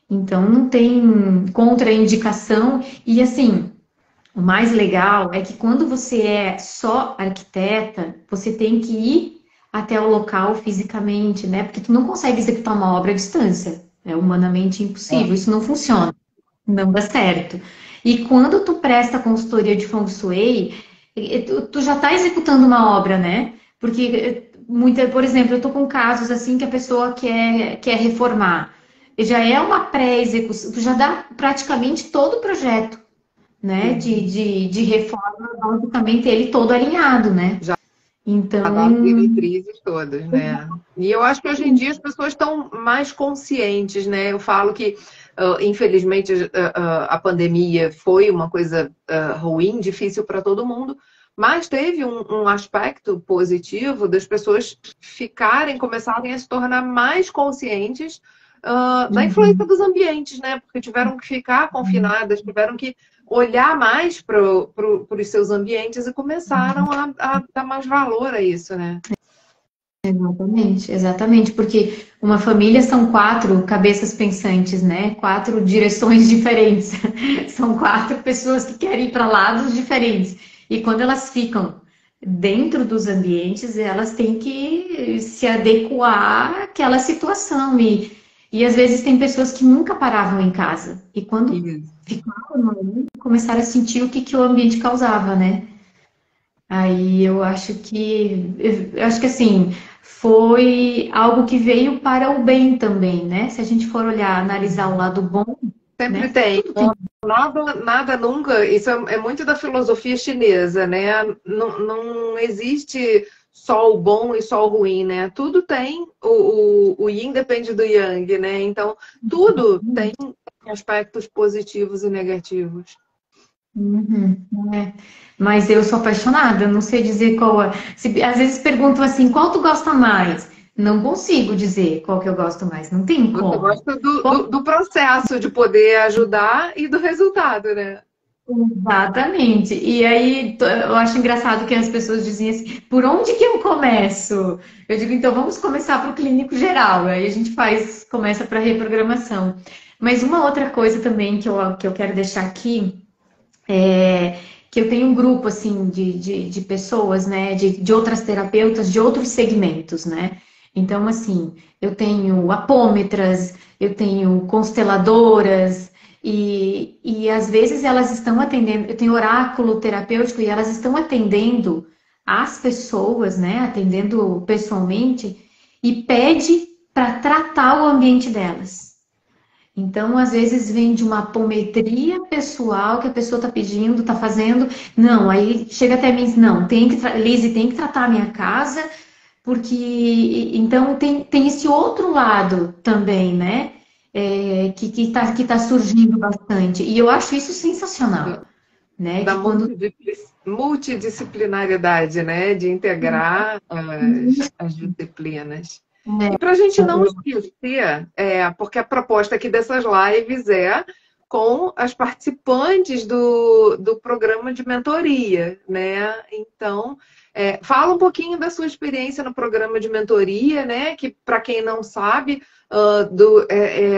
Então não tem contraindicação e assim. O mais legal é que quando você é só arquiteta, você tem que ir até o local fisicamente, né? Porque tu não consegue executar uma obra à distância. É humanamente impossível, isso não funciona, não dá certo. E quando tu presta consultoria de Feng Shui, tu já está executando uma obra, né? Porque, por exemplo, eu tô com casos assim que a pessoa quer reformar. E já é uma pré-execução, tu já dá praticamente todo o projeto, né, de reforma, basicamente ele todo alinhado, né? Já dá as Então, diretrizes todas, né? E eu acho que hoje em dia as pessoas estão mais conscientes, né? Eu falo que, infelizmente, a pandemia foi uma coisa ruim, difícil para todo mundo, mas teve um aspecto positivo das pessoas começarem a se tornar mais conscientes da influência dos ambientes, né? Porque tiveram que ficar confinadas, tiveram que olhar mais para os seus ambientes e começaram a dar mais valor a isso, né? exatamente, exatamente, porque uma família são quatro cabeças pensantes, né? Quatro direções diferentes. São quatro pessoas que querem ir para lados diferentes. E quando elas ficam dentro dos ambientes, elas têm que se adequar àquela situação. E às vezes tem pessoas que nunca paravam em casa. E quando Isso. ficaram no ambiente, começaram a sentir o que, que o ambiente causava, né? Aí eu acho que assim, foi algo que veio para o bem também, né? Se a gente for olhar, analisar o lado bom, Sempre né? tem. Tudo tem. Nada nunca. Isso é muito da filosofia chinesa, né? Não existe só o bom e só o ruim, né? Tudo tem. O yin depende do yang, né? Então, tudo tem aspectos positivos e negativos. Uhum, é. Mas eu sou apaixonada, não sei dizer qual é. Às vezes perguntam assim, qual tu gosta mais? Não consigo dizer qual que eu gosto mais, não tem Você como. gosta do processo de poder ajudar e do resultado, né? Exatamente. E aí eu acho engraçado que as pessoas dizem assim, por onde que eu começo? Eu digo, então vamos começar para o clínico geral. Aí a gente começa para reprogramação. Mas uma outra coisa também que eu quero deixar aqui é que eu tenho um grupo assim de pessoas, né, de outras terapeutas de outros segmentos, né? Então, assim, eu tenho apômetras, eu tenho consteladoras, e às vezes elas estão atendendo, eu tenho oráculo terapêutico e elas estão atendendo as pessoas, né, atendendo pessoalmente, e pede para tratar o ambiente delas. Então, às vezes vem de uma apometria pessoal que a pessoa está pedindo, está fazendo. Não, aí chega até mim, não, Lizzy, tem que tratar a minha casa, porque então tem esse outro lado também, né? Que tá surgindo bastante. E eu acho isso sensacional, né? Da Que quando multidisciplinaridade, né? De integrar as disciplinas. E para a gente não esquecer, porque a proposta aqui dessas lives é com as participantes do programa de mentoria, né? Então, fala um pouquinho da sua experiência no programa de mentoria, né? Que para quem não sabe,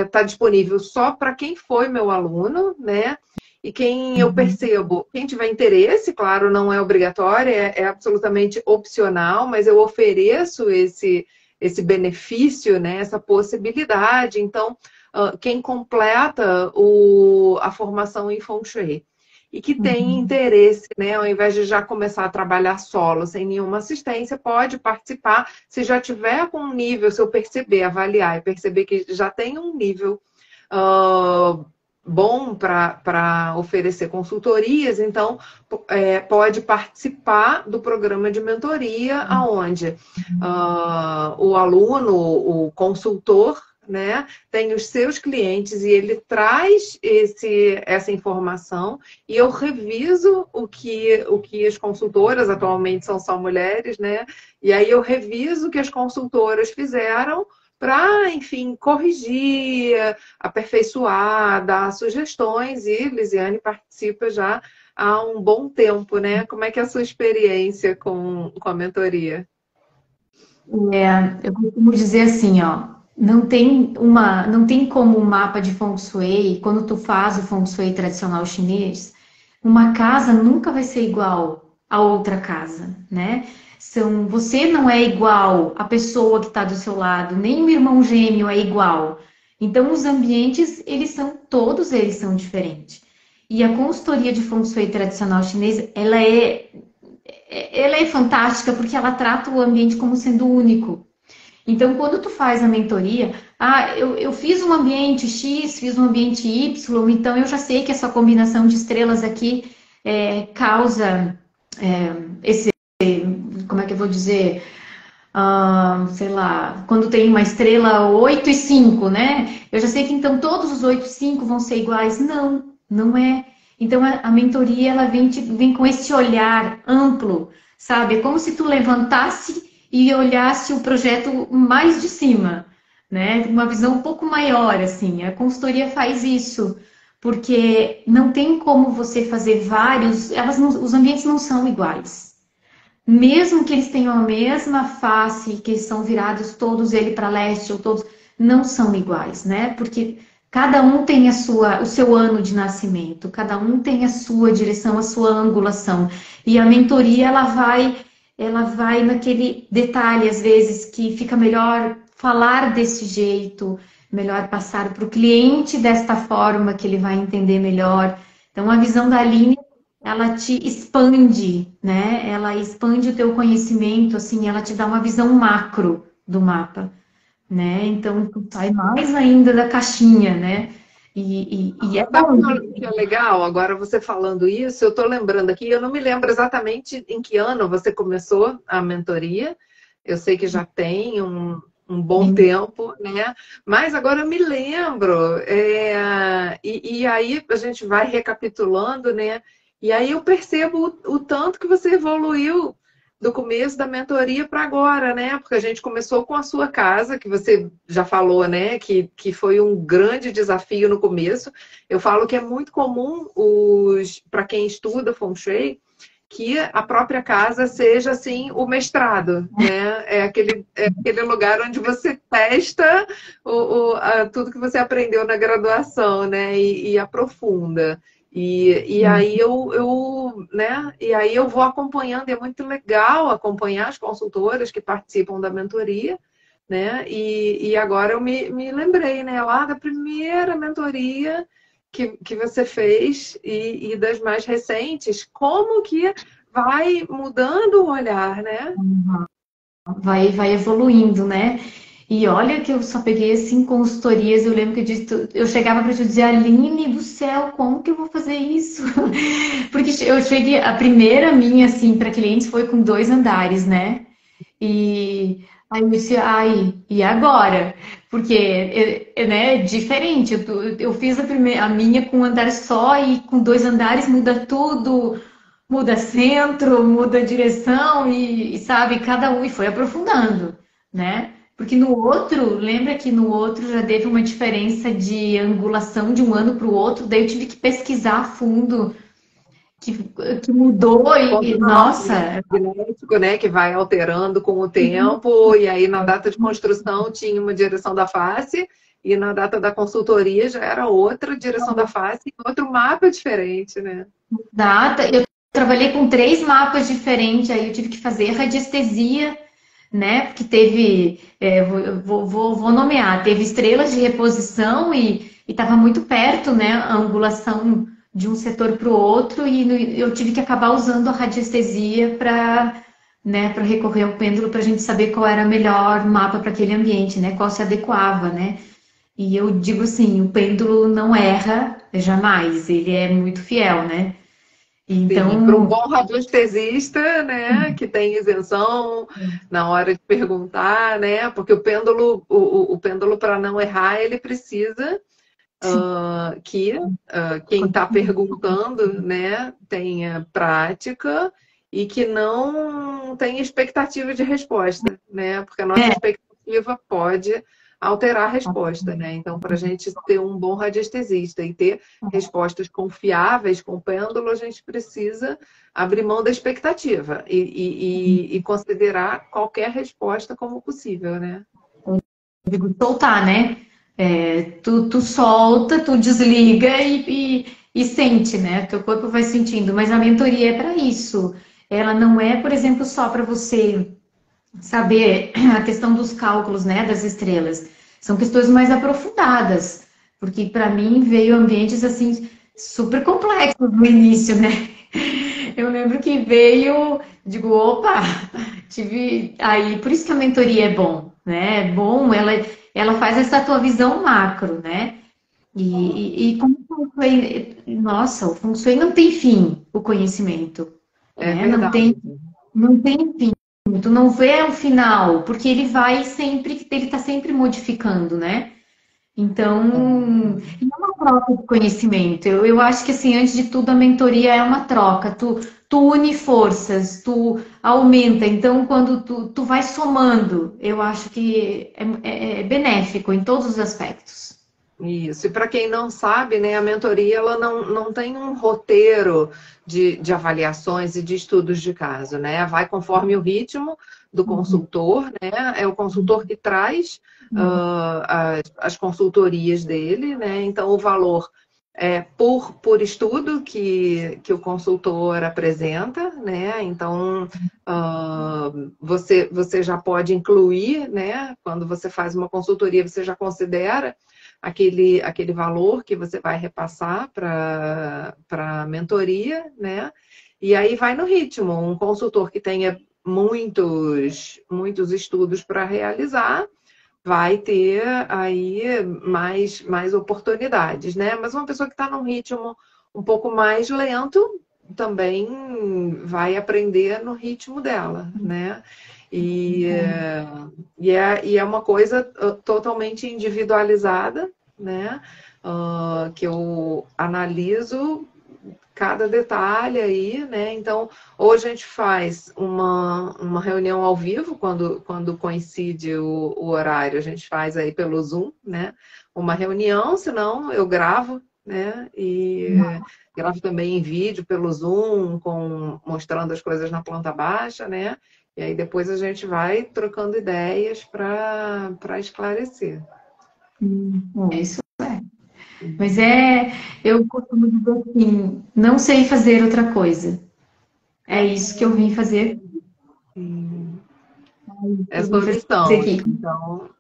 está disponível só para quem foi meu aluno, né? E quem eu percebo, quem tiver interesse, claro, não é obrigatório, é absolutamente opcional, mas eu ofereço esse benefício, né, essa possibilidade. Então, quem completa a formação em Feng Shui e que tem interesse, né, ao invés de já começar a trabalhar solo, sem nenhuma assistência, pode participar. Se já tiver com um nível, se eu perceber, avaliar e perceber que já tem um nível bom para oferecer consultorias, então pode participar do programa de mentoria, aonde o aluno, o consultor, né, tem os seus clientes e ele traz essa informação e eu reviso o que as consultoras, atualmente são só mulheres, né, e aí eu reviso o que as consultoras fizeram para, enfim, corrigir, aperfeiçoar, dar sugestões, e Lisiane participa já há um bom tempo, né? Como é que é a sua experiência com a mentoria? eu costumo dizer assim, ó, não tem como um mapa de Feng Shui, quando tu faz o Feng Shui tradicional chinês, uma casa nunca vai ser igual a outra casa, né? Você não é igual à pessoa que está do seu lado, nem o irmão gêmeo é igual. Então, os ambientes, todos eles são diferentes. E a consultoria de Feng Shui tradicional chinês, ela é fantástica porque ela trata o ambiente como sendo único. Então, quando tu faz a mentoria, eu fiz um ambiente X, fiz um ambiente Y, então eu já sei que essa combinação de estrelas aqui causa esse, como é que eu vou dizer, sei lá, quando tem uma estrela 8 e 5, né? Eu já sei que então todos os 8 e 5 vão ser iguais. Não, não é. Então a mentoria ela vem com esse olhar amplo, sabe? É como se tu levantasse e olhasse o projeto mais de cima, né? Uma visão um pouco maior, assim. A consultoria faz isso, porque não tem como você fazer vários, os ambientes não são iguais. Mesmo que eles tenham a mesma face, que são virados todos ele para leste ou todos, não são iguais, né? Porque cada um tem o seu ano de nascimento, cada um tem a sua direção, a sua angulação. E a mentoria ela vai naquele detalhe às vezes que fica melhor falar desse jeito, melhor passar para o cliente desta forma que ele vai entender melhor. Então a visão da Aline ela te expande, né? Ela expande o teu conhecimento, assim, ela te dá uma visão macro do mapa, né? Então, tu sai mais ainda da caixinha, né? E é Sabe bom. o que é legal? Agora você falando isso, eu estou lembrando aqui, eu não me lembro exatamente em que ano você começou a mentoria. Eu sei que já tem um bom tempo, né? Mas agora eu me lembro. E aí a gente vai recapitulando, né? E aí eu percebo o tanto que você evoluiu do começo da mentoria para agora, né? Porque a gente começou com a sua casa, que você já falou, né? Que foi um grande desafio no começo. Eu falo que é muito comum para quem estuda Feng Shui, que a própria casa seja assim o mestrado, né? É aquele lugar onde você testa tudo que você aprendeu na graduação, né? E aprofunda. E aí né? E aí eu vou acompanhando, e é muito legal acompanhar as consultoras que participam da mentoria, né? E agora eu me lembrei, né? Lá da primeira mentoria que você fez e das mais recentes, como que vai mudando o olhar, né? Vai evoluindo, né? E olha que eu só peguei assim consultorias, eu lembro que eu chegava para te dizer, Aline do céu, como que eu vou fazer isso? Porque eu cheguei, a primeira minha assim para clientes foi com 2 andares, né? E aí eu disse, ai, e agora? Porque né, é diferente. Eu fiz a minha com 1 andar só e com 2 andares muda tudo, muda centro, muda direção e sabe, cada um e foi aprofundando, né? Porque no outro, lembra que no outro já teve uma diferença de angulação de um ano para o outro, daí eu tive que pesquisar a fundo que, que mudou Ponto e nossa, magnético, né? Que vai alterando com o tempo, e aí na data de construção tinha uma direção da face, e na data da consultoria já era outra direção da face, outro mapa diferente, né? data, eu trabalhei com 3 mapas diferentes, aí eu tive que fazer radiestesia, né? Porque teve, vou nomear, teve estrelas de reposição e estava muito perto, né? A angulação de um setor para o outro, e eu tive que acabar usando a radiestesia para recorrer ao pêndulo para a gente saber qual era o melhor mapa para aquele ambiente, né? Qual se adequava, né? E eu digo assim, o pêndulo não erra jamais, ele é muito fiel, né? Sim, para um Então, bom radiestesista, né, que tem isenção na hora de perguntar, né, porque o pêndulo para não errar, ele precisa que quem está perguntando, né, tenha prática e que não tenha expectativa de resposta, né, porque a nossa expectativa pode alterar a resposta, né? Então, para a gente ter um bom radiestesista e ter respostas confiáveis com o pêndulo, a gente precisa abrir mão da expectativa e considerar qualquer resposta como possível, né? eu digo soltar, né? Tu solta, tu desliga e sente, né? Teu corpo vai sentindo, mas a mentoria é para isso. Ela não é, por exemplo, só para você saber a questão dos cálculos, né, das estrelas. São questões mais aprofundadas, porque para mim veio ambientes assim super complexos no início, né? Eu lembro que veio, digo, opa, tive aí, por isso que a mentoria é bom, né? É bom, ela faz essa tua visão macro, né? E como o Feng Shui, nossa, o Feng Shui não tem fim, o conhecimento, É né? verdade. Não tem fim. Tu não vê o final, porque ele vai sempre, ele está sempre modificando, né? Então, não é uma troca de conhecimento. Eu acho que, assim, antes de tudo, a mentoria é uma troca. Tu une forças, tu aumenta. Então, quando tu vai somando, eu acho que é benéfico em todos os aspectos. Isso, e para quem não sabe, né, a mentoria ela não tem um roteiro de avaliações e de estudos de caso, né? Vai conforme o ritmo do consultor, né? É o consultor que traz as consultorias dele, né? Então o valor é por estudo que o consultor apresenta, né? Então você já pode incluir, né? Quando você faz uma consultoria, você já considera aquele valor que você vai repassar para a mentoria, né? E aí vai no ritmo. Um consultor que tenha muitos estudos para realizar vai ter aí mais oportunidades, né? Mas uma pessoa que está num ritmo um pouco mais lento também vai aprender no ritmo dela, né? E, e é uma coisa totalmente individualizada, né? Que eu analiso cada detalhe aí, né? Então, ou a gente faz uma reunião ao vivo, quando coincide o horário, a gente faz aí pelo Zoom, né? Uma reunião, senão eu gravo, né? E gravo também em vídeo pelo Zoom, mostrando as coisas na planta baixa, né? E aí depois a gente vai trocando ideias para esclarecer. Isso é. Mas eu costumo dizer assim, não sei fazer outra coisa. É isso que eu vim fazer. É Eu vim sua fazer missão, aqui. então.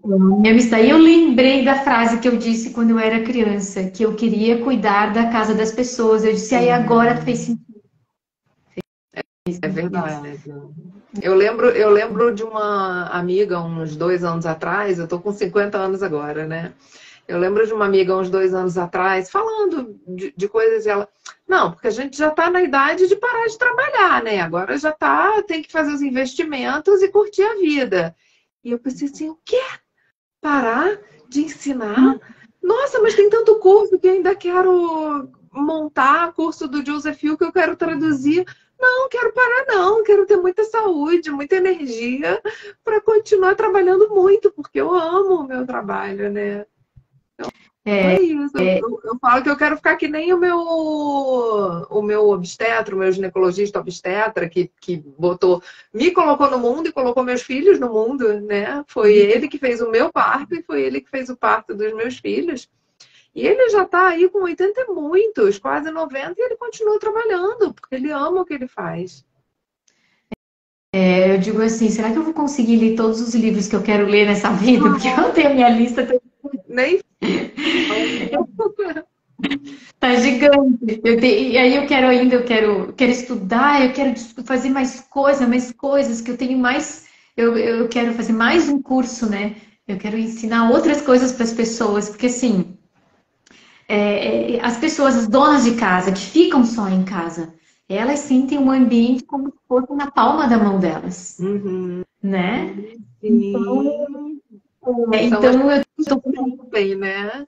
Minha missão. E eu lembrei da frase que eu disse quando eu era criança, que eu queria cuidar da casa das pessoas. Eu disse, aí agora fez sentido. É verdade. Eu lembro de uma amiga uns 2 anos atrás, eu tô com 50 anos agora, né? Eu lembro de uma amiga uns 2 anos atrás, falando de coisas, e ela, não, porque a gente já está na idade de parar de trabalhar, né? Agora já tá, tem que fazer os investimentos e curtir a vida. E eu pensei assim, o quê? Parar de ensinar? Nossa, mas tem tanto curso que eu ainda quero montar, curso do Joseph Hill que eu quero traduzir. Não, quero parar não, quero ter muita saúde, muita energia para continuar trabalhando muito, porque eu amo o meu trabalho, né? É isso. Eu falo que eu quero ficar que nem o meu obstetra, o meu ginecologista obstetra, que me colocou no mundo e colocou meus filhos no mundo, né? Foi ele que fez o meu parto e foi ele que fez o parto dos meus filhos. E ele já está aí com 80 e muitos, quase 90, e ele continua trabalhando, porque ele ama o que ele faz. Eu digo assim, será que eu vou conseguir ler todos os livros que eu quero ler nessa vida? Porque eu tenho a minha lista, Nem tá gigante. E aí eu quero estudar, eu quero fazer mais coisas, que eu tenho mais. Eu quero fazer mais um curso, né? Eu quero ensinar outras coisas para as pessoas, porque assim, as pessoas, as donas de casa que ficam só em casa, elas sentem um ambiente como se fosse na palma da mão delas, Uhum. né? Sim. São as Então eu pessoas que sentem, né?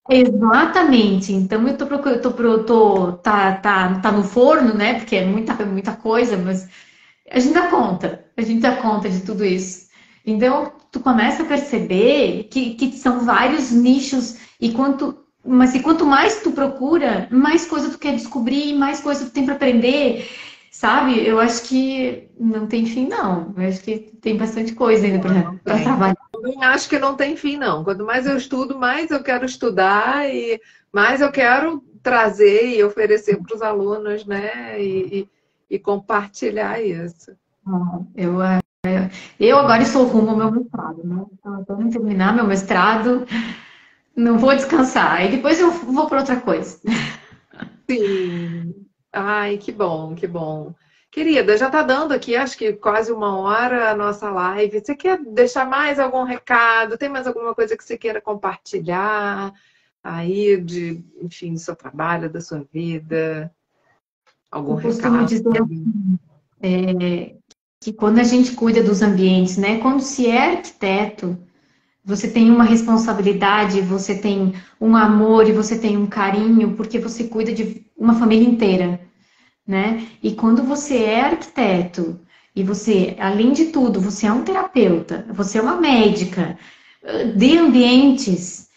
exatamente. Então eu tô procurando, tá no forno, né? Porque é muita coisa, mas a gente dá conta de tudo isso. Então tu começa a perceber que são vários nichos e quanto mais tu procura, mais coisa tu quer descobrir, mais coisa tu tem para aprender, sabe? Eu acho que não tem fim, não. Eu acho que tem bastante coisa ainda Não para tem. trabalhar. Também acho que não tem fim, não. Quanto mais eu estudo, mais eu quero estudar e mais eu quero trazer e oferecer para os alunos, né? E compartilhar isso. Eu, eu agora estou rumo ao meu mestrado, né? Então, eu tô indo terminar meu mestrado, não vou descansar. Aí depois eu vou para outra coisa. Sim. Ai, que bom, que bom. Querida, já está dando aqui, acho que quase 1 hora a nossa live. Você quer deixar mais algum recado? Tem mais alguma coisa que você queira compartilhar aí enfim, do seu trabalho, da sua vida? Algum Eu costumo recado? dizer que quando a gente cuida dos ambientes, né? Quando se é arquiteto, você tem uma responsabilidade, você tem um amor e você tem um carinho, porque você cuida de uma família inteira, né? E quando você é arquiteto e você, além de tudo, você é um terapeuta, você é uma médica de ambientes,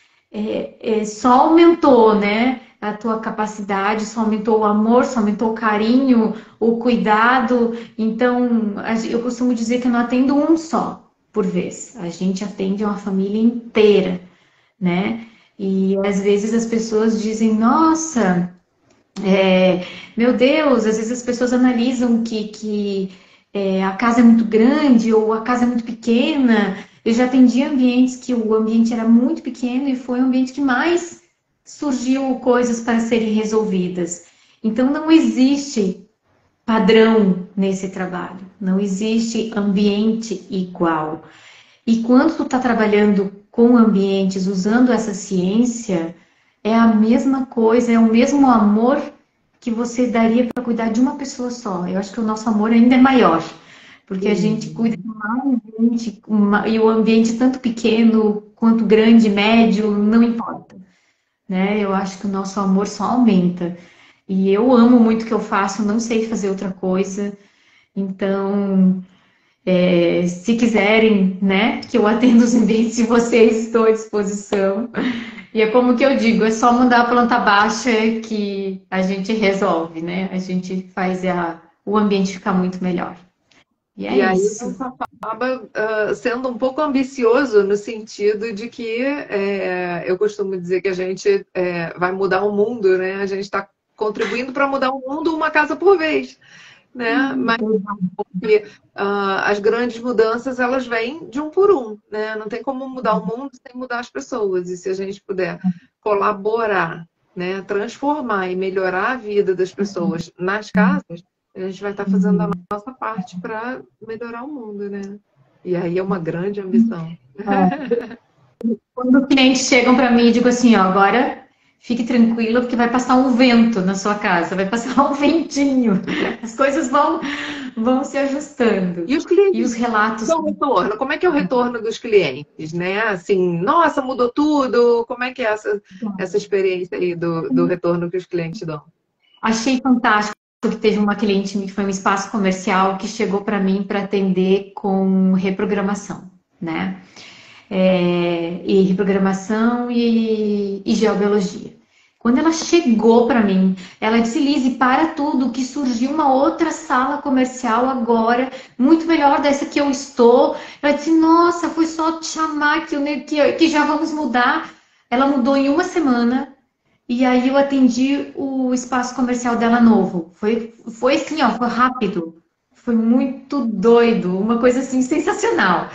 só aumentou, né? A tua capacidade, só aumentou o amor, só aumentou o carinho, o cuidado. Então, eu costumo dizer que eu não atendo um só por vez, a gente atende uma família inteira, né? E às vezes as pessoas dizem, nossa. Meu Deus, às vezes as pessoas analisam que a casa é muito grande ou a casa é muito pequena. Eu já atendi ambientes que o ambiente era muito pequeno e foi o ambiente que mais surgiu coisas para serem resolvidas. Então não existe padrão nesse trabalho, não existe ambiente igual. E quando tu está trabalhando com ambientes usando essa ciência, é a mesma coisa, é o mesmo amor que você daria para cuidar de uma pessoa só. Eu acho que o nosso amor ainda é maior, porque a gente cuida de mais gente, e o ambiente tanto pequeno quanto grande, médio, não importa. né? Eu acho que o nosso amor só aumenta. E eu amo muito o que eu faço, não sei fazer outra coisa. Então, se quiserem, né, que eu atenda os ambientes de vocês, estou à disposição. E é como que eu digo, é só mudar a planta baixa que a gente resolve, né? A gente faz o ambiente ficar muito melhor. E é E aí isso. você acaba sendo um pouco ambicioso no sentido de que eu costumo dizer que a gente vai mudar o mundo, né? A gente está contribuindo para mudar o mundo uma casa por vez, né? Mas as grandes mudanças elas vêm de um por um, né? Não tem como mudar o mundo sem mudar as pessoas. E se a gente puder colaborar, né? Transformar e melhorar a vida das pessoas nas casas, a gente vai estar fazendo a nossa parte para melhorar o mundo, né? E aí é uma grande ambição. Quando os clientes chegam para mim e digo assim, ó, agora fique tranquila porque vai passar um vento na sua casa, vai passar um ventinho, as coisas vão se ajustando. E os E clientes os relatos. dão retorno? Como é que é o retorno dos clientes, né? Assim, nossa, mudou tudo. Como é que é essa experiência aí do retorno que os clientes dão? Achei fantástico que teve uma cliente que foi um espaço comercial que chegou para mim para atender com reprogramação, né? E reprogramação e geobiologia. Quando ela chegou para mim, ela disse, Lise, para tudo, que surgiu uma outra sala comercial agora, muito melhor dessa que eu estou. Ela disse, nossa, foi só te chamar que já vamos mudar. Ela mudou em uma semana e aí eu atendi o espaço comercial dela novo. Foi assim, ó, foi rápido. Foi muito doido, uma coisa assim sensacional,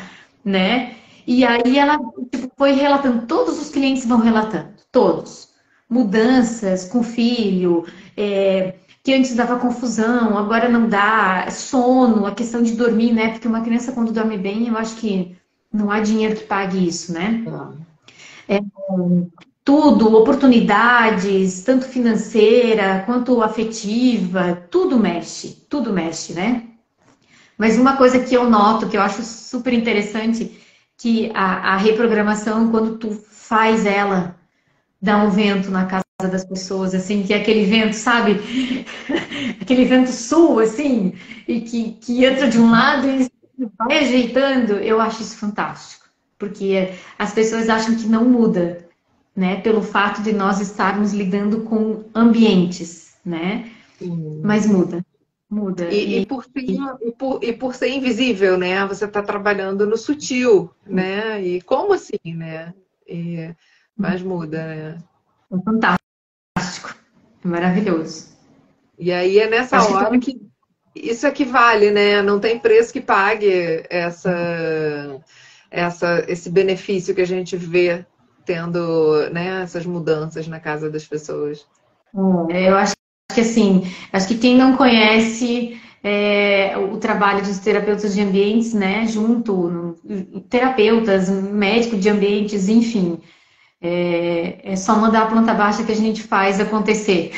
né? E aí ela tipo, foi relatando, todos os clientes vão relatando, todos. Mudanças com o filho, que antes dava confusão, agora não dá, sono, a questão de dormir, né? Porque uma criança quando dorme bem, eu acho que não há dinheiro que pague isso, né? Tudo, oportunidades, tanto financeira quanto afetiva, tudo mexe, né? Mas uma coisa que eu noto, que eu acho super interessante, que a reprogramação, quando tu faz ela, dá um vento na casa das pessoas, assim, que é aquele vento, sabe? Aquele vento sul, assim, e que entra de um lado e vai ajeitando, eu acho isso fantástico. Porque as pessoas acham que não muda, né? Pelo fato de nós estarmos lidando com ambientes, né? Mas muda, muda. E por ser invisível, né? Você está trabalhando no sutil, né? E como assim, né? Mas muda, né? É fantástico, é maravilhoso. E aí é nessa Acho que hora também que isso equivale, né? Não tem preço que pague esse benefício que a gente vê tendo, né, essas mudanças na casa das pessoas. eu acho que assim, acho que quem não conhece o trabalho dos terapeutas de ambientes, né, terapeutas, médico de ambientes, enfim, é só mandar a planta baixa que a gente faz acontecer.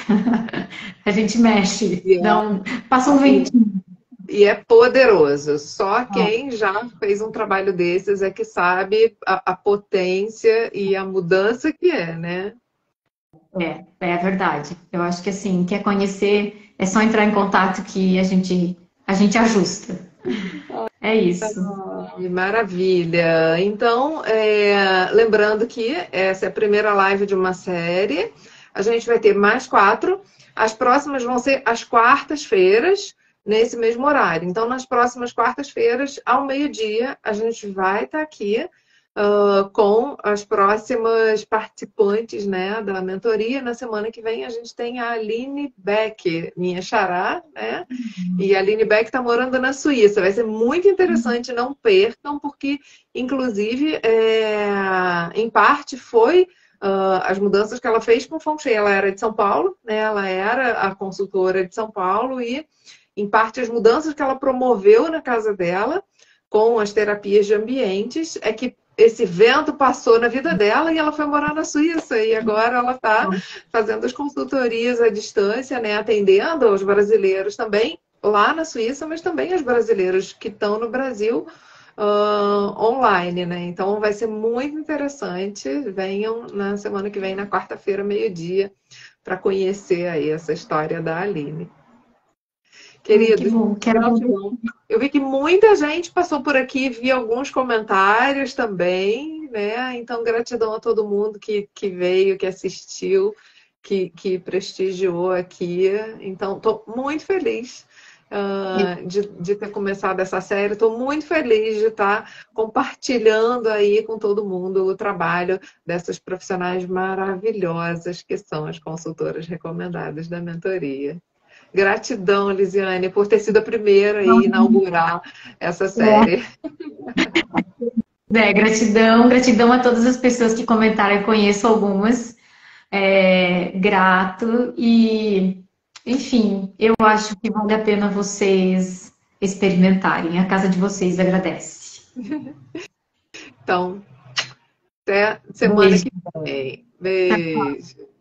A gente mexe, E passa um é, ventinho. e é poderoso. Só quem já fez um trabalho desses é que sabe a potência e a mudança que é, né? É verdade. Eu acho que assim, quer conhecer, é só entrar em contato que a gente ajusta. É isso. Maravilha. Então, lembrando que essa é a primeira live de uma série. A gente vai ter mais 4. As próximas vão ser às quartas-feiras, nesse mesmo horário. Então, nas próximas quartas-feiras, ao meio-dia, a gente vai estar aqui com as próximas participantes, né, da mentoria. Na semana que vem, a gente tem a Aline Beck, minha xará, né? E a Aline Beck está morando na Suíça. Vai ser muito interessante, não percam, porque, inclusive, em parte foi as mudanças que ela fez com o Feng Shui. Ela era de São Paulo, né? Ela era a consultora de São Paulo e, em parte, as mudanças que ela promoveu na casa dela com as terapias de ambientes é que esse vento passou na vida dela e ela foi morar na Suíça. E agora ela está fazendo as consultorias à distância, né? Atendendo aos brasileiros também lá na Suíça, mas também aos brasileiros que estão no Brasil, online, né? Então vai ser muito interessante. Venham na semana que vem, na quarta-feira, meio-dia, para conhecer aí essa história da Aline. Que Queridos, bom, quero ver. gratidão. Eu vi que muita gente passou por aqui, vi alguns comentários também, né? Então, gratidão a todo mundo que veio, que assistiu, que prestigiou aqui. Então, estou muito feliz de ter começado essa série. Estou muito feliz de estar compartilhando aí com todo mundo o trabalho dessas profissionais maravilhosas que são as consultoras recomendadas da mentoria. Gratidão, Lisiane, por ter sido a primeira a inaugurar essa É, série. gratidão, gratidão a todas as pessoas que comentaram, eu conheço algumas. Grato e, enfim, eu acho que vale a pena vocês experimentarem. A casa de vocês agradece. Então, até semana Beijo. que vem. Beijo.